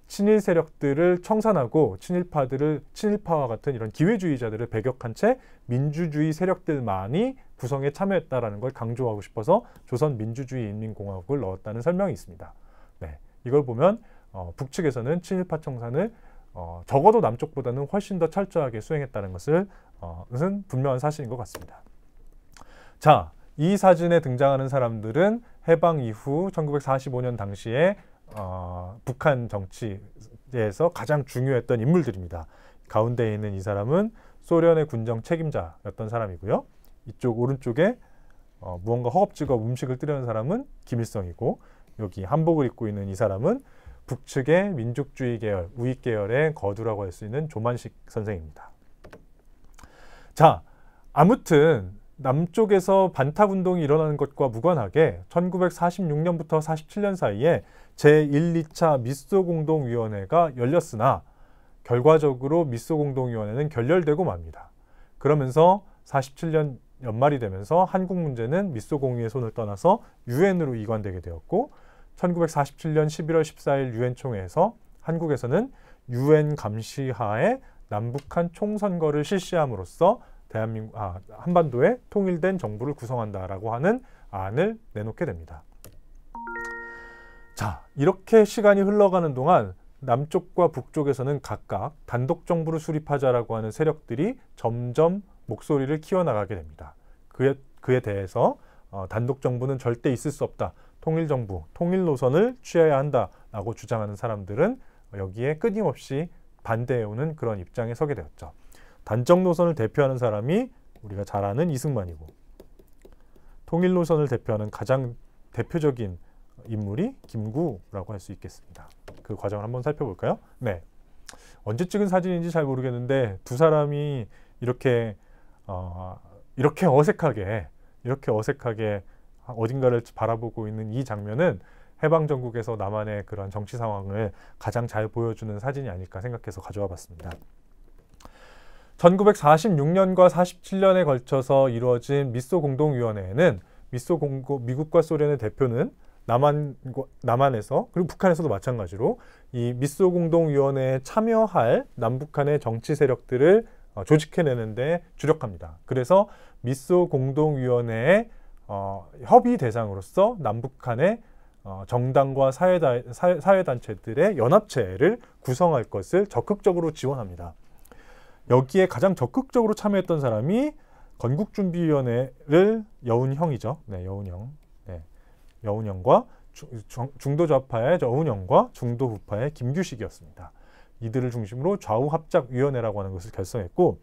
친일 세력들을 청산하고 친일파와 같은 이런 기회주의자들을 배격한 채 민주주의 세력들만이 구성에 참여했다라는 걸 강조하고 싶어서 조선민주주의인민공화국을 넣었다는 설명이 있습니다. 네, 이걸 보면 북측에서는 친일파 청산을 적어도 남쪽보다는 훨씬 더 철저하게 수행했다는 것은 분명한 사실인 것 같습니다. 자, 이 사진에 등장하는 사람들은 해방 이후 1945년 당시에 북한 정치 대해서 가장 중요했던 인물들입니다. 가운데에 있는 이 사람은 소련의 군정 책임자였던 사람이고요. 이쪽 오른쪽에 무언가 허겁지겁 음식을 뜨려는 사람은 김일성이고, 여기 한복을 입고 있는 이 사람은 북측의 민족주의 계열, 우익 계열의 거두라고 할 수 있는 조만식 선생입니다. 자, 아무튼 남쪽에서 반탁운동이 일어나는 것과 무관하게 1946년부터 47년 사이에 제1, 2차 미소공동위원회가 열렸으나 결과적으로 미소공동위원회는 결렬되고 맙니다. 그러면서 47년 연말이 되면서 한국 문제는 미소공위의 손을 떠나서 유엔으로 이관되게 되었고, 1947년 11월 14일 유엔 총회에서 한국에서는 유엔 감시하에 남북한 총선거를 실시함으로써 한반도에 통일된 정부를 구성한다라고 하는 안을 내놓게 됩니다. 자, 이렇게 시간이 흘러가는 동안 남쪽과 북쪽에서는 각각 단독 정부를 수립하자라고 하는 세력들이 점점 목소리를 키워나가게 됩니다. 그에 대해서 단독 정부는 절대 있을 수 없다. 통일정부, 통일 노선을 취해야 한다라고 주장하는 사람들은 여기에 끊임없이 반대해오는 그런 입장에 서게 되었죠. 단적 노선을 대표하는 사람이 우리가 잘 아는 이승만이고, 통일 노선을 대표하는 가장 대표적인 인물이 김구라고 할 수 있겠습니다. 그 과정을 한번 살펴볼까요? 네. 언제 찍은 사진인지 잘 모르겠는데 두 사람이 이렇게 어색하게 어딘가를 바라보고 있는 이 장면은 해방전국에서 남한의 그런 정치 상황을 가장 잘 보여주는 사진이 아닐까 생각해서 가져와 봤습니다. 1946년과 47년에 걸쳐서 이루어진 미소공동위원회에는 미국과 소련의 대표는 남한에서, 그리고 북한에서도 마찬가지로 이 미소공동위원회에 참여할 남북한의 정치 세력들을 조직해내는 데 주력합니다. 그래서 미소공동위원회의 협의 대상으로서 남북한의 정당과 사회단체들의 연합체를 구성할 것을 적극적으로 지원합니다. 여기에 가장 적극적으로 참여했던 사람이 건국준비위원회를 여운형이죠. 네, 여운형. 네, 여운형과 중도좌파의 여운형과 중도우파의 김규식이었습니다. 이들을 중심으로 좌우합작위원회라고 하는 것을 결성했고,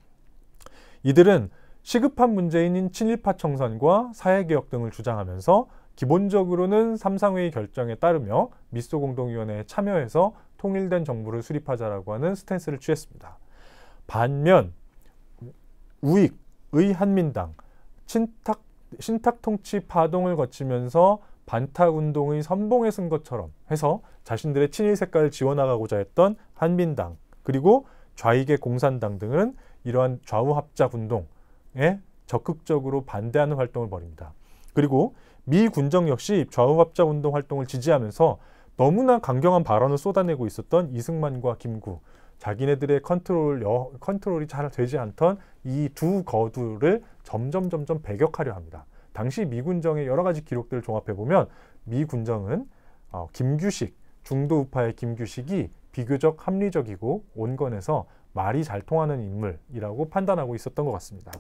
이들은 시급한 문제인 친일파 청산과 사회개혁 등을 주장하면서 기본적으로는 삼상회의 결정에 따르며 미소공동위원회에 참여해서 통일된 정부를 수립하자라고 하는 스탠스를 취했습니다. 반면 우익의 한민당, 신탁통치 파동을 거치면서 반탁운동의 선봉에 쓴 것처럼 해서 자신들의 친일 색깔을 지워나가고자 했던 한민당, 그리고 좌익의 공산당 등은 이러한 좌우합작운동에 적극적으로 반대하는 활동을 벌입니다. 그리고 미 군정 역시 좌우합작운동 활동을 지지하면서 너무나 강경한 발언을 쏟아내고 있었던 이승만과 김구, 자기네들의 컨트롤이 잘 되지 않던 이 두 거두를 점점 배격하려 합니다. 당시 미군정의 여러 가지 기록들을 종합해보면 미군정은 김규식, 중도우파의 김규식이 비교적 합리적이고 온건해서 말이 잘 통하는 인물이라고 판단하고 있었던 것 같습니다.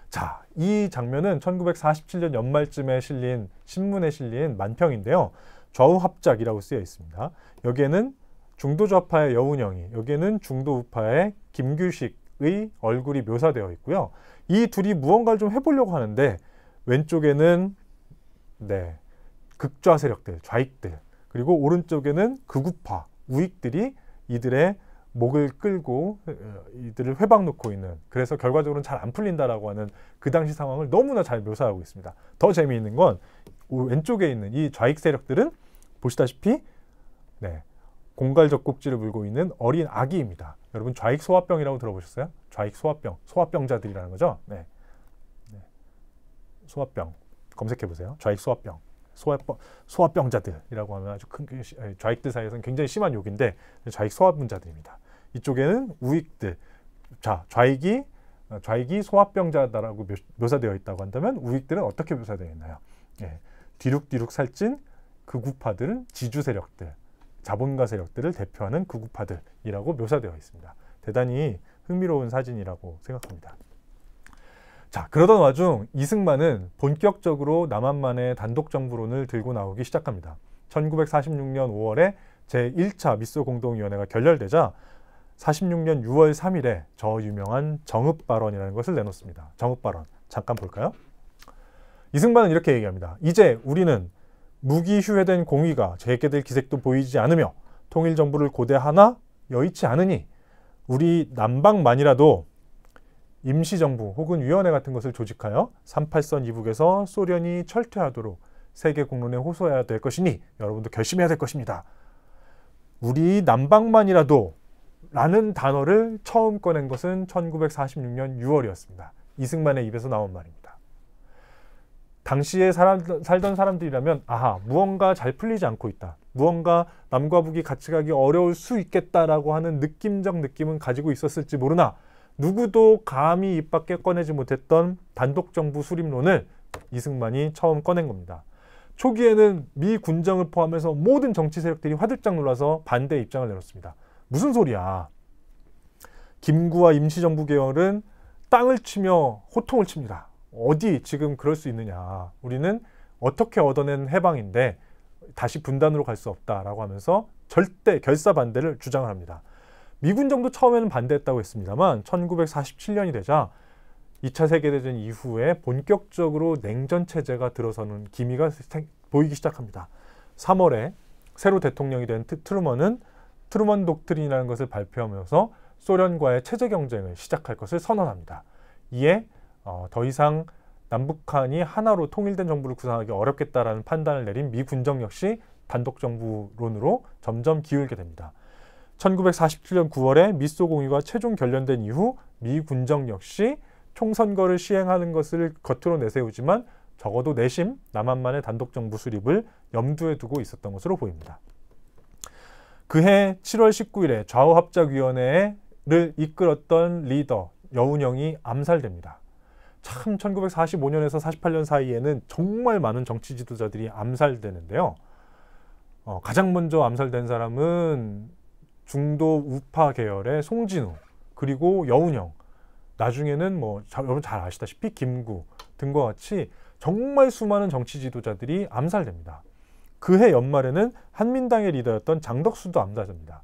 자, 이 장면은 1947년 연말쯤에 실린 신문에 실린 만평인데요. 좌우합작이라고 쓰여 있습니다. 여기에는 중도좌파의 여운형이, 여기에는 중도우파의 김규식의 얼굴이 묘사되어 있고요. 이 둘이 무언가를 좀 해보려고 하는데 왼쪽에는 극좌 세력들, 좌익들, 그리고 오른쪽에는 극우파, 우익들이 이들의 목을 끌고 이들을 회방 놓고 있는, 그래서 결과적으로는 잘 안 풀린다라고 하는 그 당시 상황을 너무나 잘 묘사하고 있습니다. 더 재미있는 건 왼쪽에 있는 이 좌익 세력들은 보시다시피 공갈 젖꼭지를 물고 있는 어린 아기입니다. 여러분 좌익 소아병이라고 들어보셨어요? 좌익 소아병, 소아병자들이라는 거죠. 소아병 검색해보세요. 좌익 소아병, 소아병자들이라고 하면 아주 큰 좌익들 사이에서는 굉장히 심한 욕인데 좌익 소아병자들입니다. 이쪽에는 우익들, 자 좌익이 소아병자다라고 묘사되어 있다고 한다면 우익들은 어떻게 묘사되어 있나요? 뒤룩뒤룩 살찐 극우파들은 지주 세력들, 자본가 세력들을 대표하는 극우파들이라고 묘사되어 있습니다. 대단히 흥미로운 사진이라고 생각합니다. 자, 그러던 와중 이승만은 본격적으로 남한만의 단독정부론을 들고 나오기 시작합니다. 1946년 5월에 제1차 미소 공동위원회가 결렬되자 46년 6월 3일에 저 유명한 정읍 발언이라는 것을 내놓습니다. 정읍 발언 잠깐 볼까요? 이승만은 이렇게 얘기합니다. 이제 우리는 무기 휴회된 공위가 재개될 기색도 보이지 않으며 통일정부를 고대하나 여의치 않으니 우리 남방만이라도 임시정부 혹은 위원회 같은 것을 조직하여 38선 이북에서 소련이 철퇴하도록 세계 공론에 호소해야 될 것이니 여러분도 결심해야 될 것입니다. 우리 남방만이라도 라는 단어를 처음 꺼낸 것은 1946년 6월이었습니다. 이승만의 입에서 나온 말입니다. 당시에 살던 사람들이라면 아하, 무언가 잘 풀리지 않고 있다. 무언가 남과 북이 같이 가기 어려울 수 있겠다라고 하는 느낌적 느낌은 가지고 있었을지 모르나 누구도 감히 입 밖에 꺼내지 못했던 단독정부 수립론을 이승만이 처음 꺼낸 겁니다. 초기에는 미 군정을 포함해서 모든 정치 세력들이 화들짝 놀라서 반대 입장을 내놓습니다. 무슨 소리야. 김구와 임시정부 개혁은 땅을 치며 호통을 칩니다. 어디 지금 그럴 수 있느냐. 우리는 어떻게 얻어낸 해방인데 다시 분단으로 갈 수 없다라고 하면서 절대 결사 반대를 주장을 합니다. 미군정도 처음에는 반대했다고 했습니다만 1947년이 되자 2차 세계대전 이후에 본격적으로 냉전체제가 들어서는 기미가 보이기 시작합니다. 3월에 새로 대통령이 된 트루먼은 트루먼 독트린이라는 것을 발표하면서 소련과의 체제 경쟁을 시작할 것을 선언합니다. 이에 더 이상 남북한이 하나로 통일된 정부를 구상하기 어렵겠다라는 판단을 내린 미 군정 역시 단독정부론으로 점점 기울게 됩니다. 1947년 9월에 미소 공의가 최종 결렬된 이후 미 군정 역시 총선거를 시행하는 것을 겉으로 내세우지만 적어도 내심 남한만의 단독정부 수립을 염두에 두고 있었던 것으로 보입니다. 그해 7월 19일에 좌우합작위원회를 이끌었던 리더 여운형이 암살됩니다. 참 1945년에서 48년 사이에는 정말 많은 정치 지도자들이 암살되는데요. 가장 먼저 암살된 사람은 중도 우파 계열의 송진우, 그리고 여운형, 나중에는 여러분 잘 아시다시피 김구 등과 같이 정말 수많은 정치 지도자들이 암살됩니다. 그해 연말에는 한민당의 리더였던 장덕수도 암살됩니다.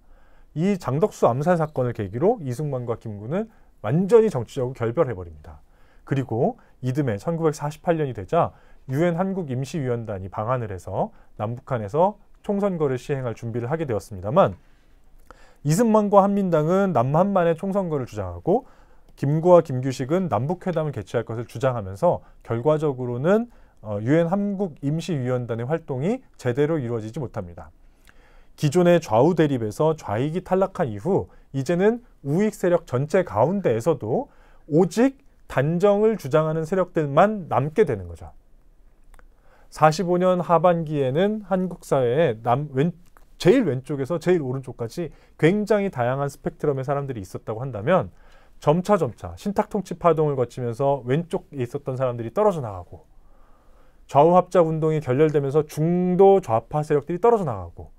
이 장덕수 암살 사건을 계기로 이승만과 김구는 완전히 정치적으로 결별해버립니다. 그리고 이듬해 1948년이 되자 유엔 한국임시위원단이 방한을 해서 남북한에서 총선거를 시행할 준비를 하게 되었습니다만 이승만과 한민당은 남한만의 총선거를 주장하고 김구와 김규식은 남북회담을 개최할 것을 주장하면서 결과적으로는 유엔 한국임시위원단의 활동이 제대로 이루어지지 못합니다. 기존의 좌우 대립에서 좌익이 탈락한 이후 이제는 우익 세력 전체 가운데에서도 오직 단정을 주장하는 세력들만 남게 되는 거죠. 45년 하반기에는 한국 사회에 제일 왼쪽에서 제일 오른쪽까지 굉장히 다양한 스펙트럼의 사람들이 있었다고 한다면 점차 신탁통치 파동을 거치면서 왼쪽에 있었던 사람들이 떨어져 나가고 좌우합작 운동이 결렬되면서 중도 좌파 세력들이 떨어져 나가고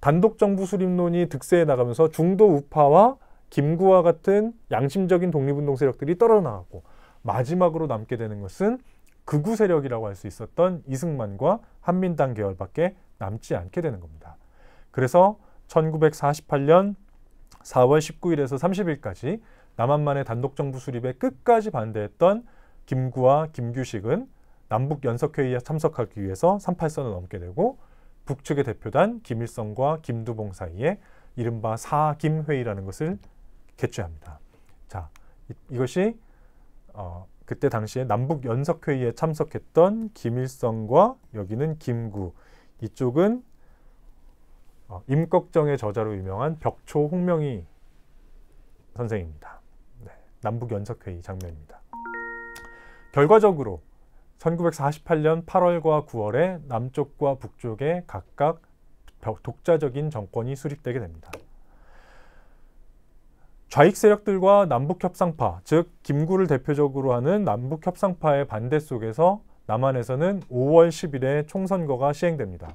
단독정부 수립론이 득세해 나가면서 중도 우파와 김구와 같은 양심적인 독립운동 세력들이 떨어져 나가고 마지막으로 남게 되는 것은 극우 세력이라고 할 수 있었던 이승만과 한민당 계열밖에 남지 않게 되는 겁니다. 그래서 1948년 4월 19일에서 30일까지 남한만의 단독정부 수립에 끝까지 반대했던 김구와 김규식은 남북연석회의에 참석하기 위해서 38선을 넘게 되고 북측의 대표단 김일성과 김두봉 사이에 이른바 4김회의라는 것을 개최합니다. 자, 이것이 그때 당시에 남북연석회의에 참석했던 김일성과 여기는 김구, 이쪽은 임꺽정의 저자로 유명한 벽초 홍명희 선생입니다. 네, 남북연석회의 장면입니다. 결과적으로 1948년 8월과 9월에 남쪽과 북쪽에 각각 독자적인 정권이 수립되게 됩니다. 좌익 세력들과 남북협상파, 즉 김구를 대표적으로 하는 남북협상파의 반대 속에서 남한에서는 5월 10일에 총선거가 시행됩니다.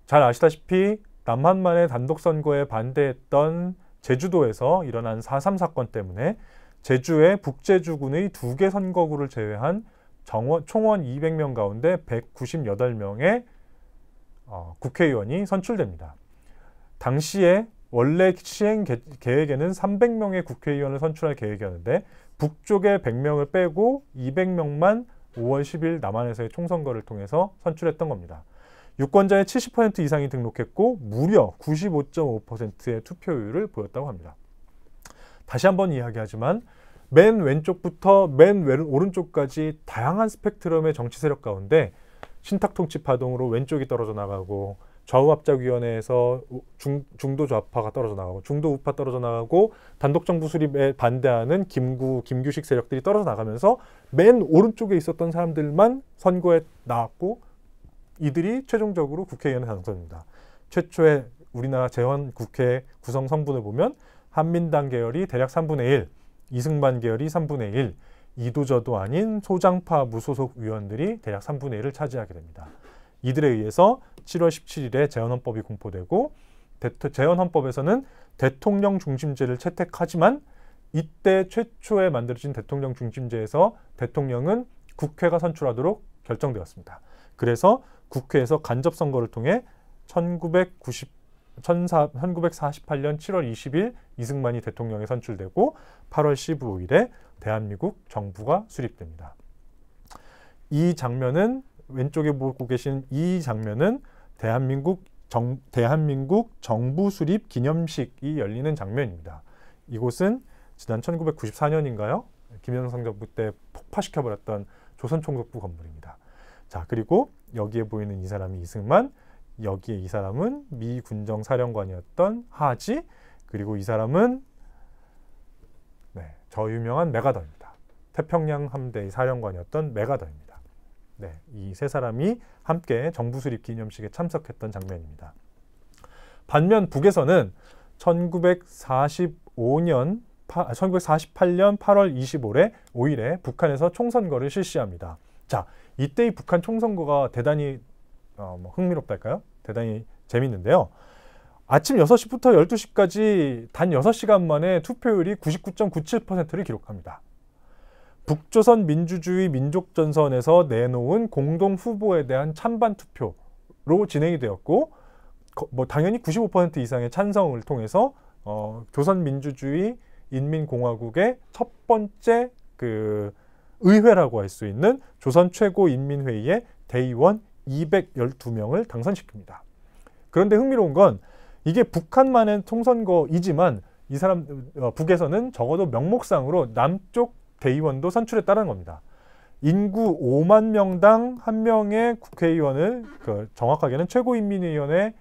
잘 아시다시피 남한만의 단독선거에 반대했던 제주도에서 일어난 4.3 사건 때문에 제주의 북제주군의 2개 선거구를 제외한 총원 200명 가운데 198명의 국회의원이 선출됩니다. 당시에 원래 시행 계획에는 300명의 국회의원을 선출할 계획이었는데 북쪽에 100명을 빼고 200명만 5월 10일 남한에서의 총선거를 통해서 선출했던 겁니다. 유권자의 70% 이상이 등록했고 무려 95.5%의 투표율을 보였다고 합니다. 다시 한번 이야기하지만 맨 왼쪽부터 맨 오른쪽까지 다양한 스펙트럼의 정치 세력 가운데 신탁통치 파동으로 왼쪽이 떨어져 나가고 좌우합작위원회에서 중도 좌파가 떨어져 나가고 중도 우파 떨어져 나가고 단독정부 수립에 반대하는 김규식 세력들이 떨어져 나가면서 맨 오른쪽에 있었던 사람들만 선거에 나왔고 이들이 최종적으로 국회의원에 당선입니다. 최초의 우리나라 재헌 국회 구성 성분을 보면 한민당 계열이 대략 3분의 1, 이승만 계열이 3분의 1, 이도저도 아닌 소장파 무소속 의원들이 대략 3분의 1을 차지하게 됩니다. 이들에 의해서 7월 17일에 재헌헌법이 공포되고 재헌헌법에서는 대통령 중심제를 채택하지만 이때 최초에 만들어진 대통령 중심제에서 대통령은 국회가 선출하도록 결정되었습니다. 그래서 국회에서 간접선거를 통해 1948년 7월 20일 이승만이 대통령에 선출되고 8월 15일에 대한민국 정부가 수립됩니다. 이 장면은 왼쪽에 보고 계신 이 장면은 대한민국 정부 수립 기념식이 열리는 장면입니다. 이곳은 지난 1994년인가요? 김영삼 정부 때 폭파시켜버렸던 조선총독부 건물입니다. 자, 그리고 여기에 보이는 이 사람이 이승만, 여기에 이 사람은 미 군정 사령관이었던 하지, 그리고 이 사람은 저 유명한 메가더입니다. 태평양 함대의 사령관이었던 메가더입니다. 이 세 사람이 함께 정부 수립 기념식에 참석했던 장면입니다. 반면 북에서는 1948년 8월 25일에 북한에서 총선거를 실시합니다. 자, 이때의 북한 총선거가 대단히 흥미롭달까요? 대단히 재밌는데요. 아침 6시부터 12시까지 단 6시간 만에 투표율이 99.97%를 기록합니다. 북조선 민주주의 민족전선에서 내놓은 공동 후보에 대한 찬반 투표로 진행이 되었고 당연히 95% 이상의 찬성을 통해서 조선민주주의 인민공화국의 첫 번째 의회라고 할 수 있는 조선 최고인민회의의 대의원 212명을 당선시킵니다. 그런데 흥미로운 건 이게 북한만의 총선거이지만 이 사람 북에서는 적어도 명목상으로 남쪽 대의원도 선출했다는 겁니다. 인구 5만 명당 1명의 국회의원을 정확하게는 최고인민회의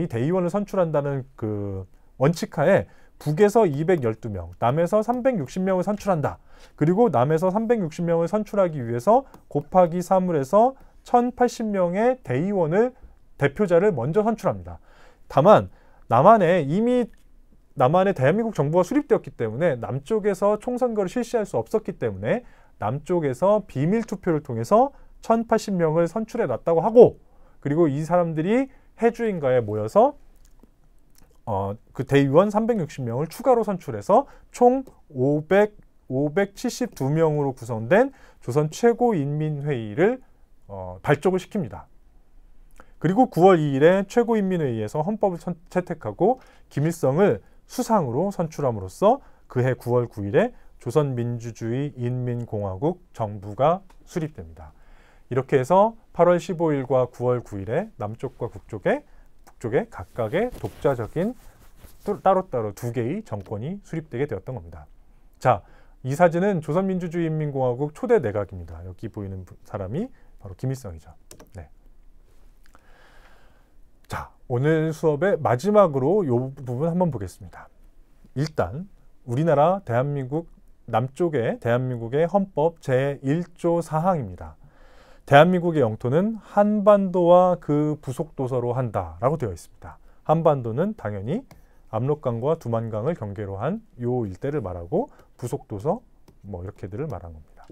대의원을 선출한다는 원칙하에 북에서 212명, 남에서 360명을 선출한다. 그리고 남에서 360명을 선출하기 위해서 곱하기 3을 해서 1080명의 대표자를 먼저 선출합니다. 다만 이미 남한에 대한민국 정부가 수립되었기 때문에 남쪽에서 총선거를 실시할 수 없었기 때문에 남쪽에서 비밀 투표를 통해서 1080명을 선출해 놨다고 하고, 그리고 이 사람들이 해주인가에 모여서 그 대의원 360명을 추가로 선출해서 총 572명으로 구성된 조선 최고인민회의를 발족을 시킵니다. 그리고 9월 2일에 최고인민회의에서 헌법을 채택하고 김일성을 수상으로 선출함으로써 그해 9월 9일에 조선민주주의 인민공화국 정부가 수립됩니다. 이렇게 해서 8월 15일과 9월 9일에 남쪽과 북쪽에 각각의 독자적인 따로따로 두 개의 정권이 수립되게 되었던 겁니다. 자, 이 사진은 조선민주주의인민공화국 초대 내각입니다. 여기 보이는 사람이 바로 김일성이죠. 자, 오늘 수업의 마지막으로 이 부분 한번 보겠습니다. 일단 우리나라 남쪽의 대한민국의 헌법 제1조 4항입니다. 대한민국의 영토는 한반도와 그 부속도서로 한다라고 되어 있습니다. 한반도는 당연히 압록강과 두만강을 경계로 한 요 일대를 말하고 부속도서 이렇게들을 말한 겁니다.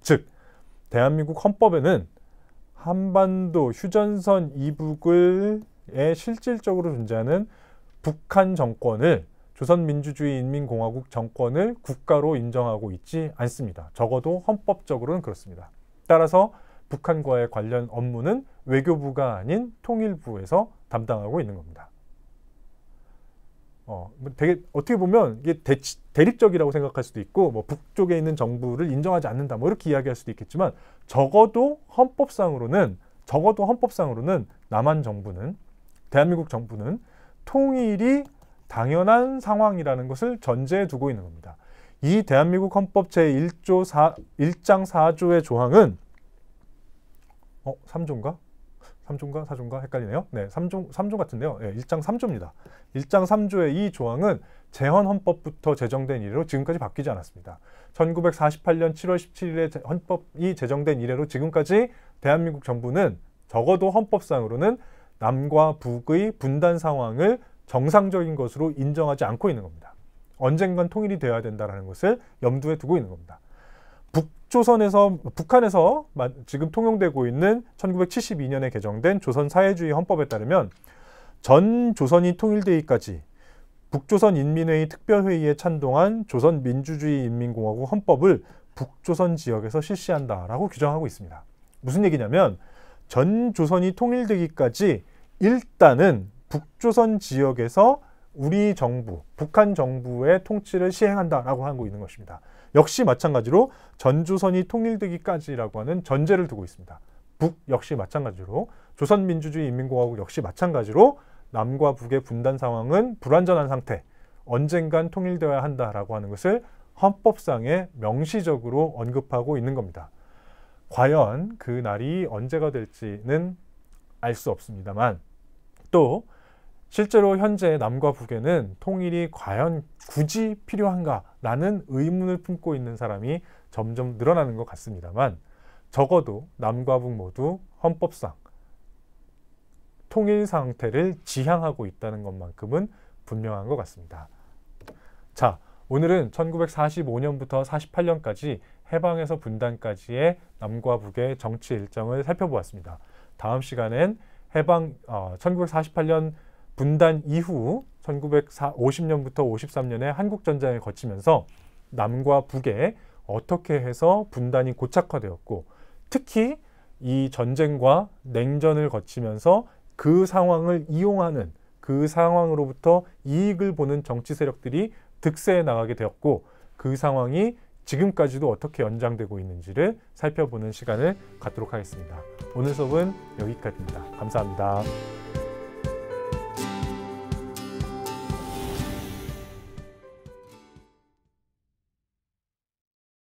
즉 대한민국 헌법에는 한반도 휴전선 이북에 실질적으로 존재하는 북한 정권을 조선민주주의인민공화국 정권을 국가로 인정하고 있지 않습니다. 적어도 헌법적으로는 그렇습니다. 따라서 북한과의 관련 업무는 외교부가 아닌 통일부에서 담당하고 있는 겁니다. 되게 어떻게 보면 이게 대립적이라고 생각할 수도 있고, 뭐 북쪽에 있는 정부를 인정하지 않는다, 뭐 이렇게 이야기할 수도 있겠지만, 적어도 헌법상으로는 남한 정부는, 대한민국 정부는 통일이 당연한 상황이라는 것을 전제에 두고 있는 겁니다. 이 대한민국 헌법 제1장 4조의 조항은 3조인가? 3조인가? 4조인가? 헷갈리네요. 네, 3조 같은데요. 네, 1장 3조입니다. 1장 3조의 이 조항은 재헌 헌법부터 제정된 이래로 지금까지 바뀌지 않았습니다. 1948년 7월 17일에 헌법이 제정된 이래로 지금까지 대한민국 정부는 적어도 헌법상으로는 남과 북의 분단 상황을 정상적인 것으로 인정하지 않고 있는 겁니다. 언젠간 통일이 되어야 된다는 것을 염두에 두고 있는 겁니다. 북한에서 지금 통용되고 있는 1972년에 개정된 조선사회주의 헌법에 따르면 전 조선이 통일되기까지 북조선인민회의 특별회의에 찬동한 조선민주주의인민공화국 헌법을 북조선 지역에서 실시한다라고 규정하고 있습니다. 무슨 얘기냐면 전 조선이 통일되기까지 일단은 북조선 지역에서 우리 정부, 북한 정부의 통치를 시행한다라고 하고 있는 것입니다. 역시 마찬가지로 전조선이 통일되기까지라고 하는 전제를 두고 있습니다. 북 역시 마찬가지로, 조선민주주의인민공화국 역시 마찬가지로 남과 북의 분단 상황은 불완전한 상태, 언젠간 통일되어야 한다라고 하는 것을 헌법상에 명시적으로 언급하고 있는 겁니다. 과연 그 날이 언제가 될지는 알 수 없습니다만, 또 실제로 현재 남과 북에는 통일이 과연 굳이 필요한가라는 의문을 품고 있는 사람이 점점 늘어나는 것 같습니다만, 적어도 남과 북 모두 헌법상 통일 상태를 지향하고 있다는 것만큼은 분명한 것 같습니다. 자, 오늘은 1945년부터 48년까지 해방에서 분단까지의 남과 북의 정치 일정을 살펴보았습니다. 다음 시간엔 1948년 분단 이후 1950년부터 53년의 한국전쟁을 거치면서 남과 북에 어떻게 해서 분단이 고착화되었고, 특히 이 전쟁과 냉전을 거치면서 그 상황을 이용하는, 그 상황으로부터 이익을 보는 정치 세력들이 득세해 나가게 되었고, 그 상황이 지금까지도 어떻게 연장되고 있는지를 살펴보는 시간을 갖도록 하겠습니다. 오늘 수업은 여기까지입니다. 감사합니다.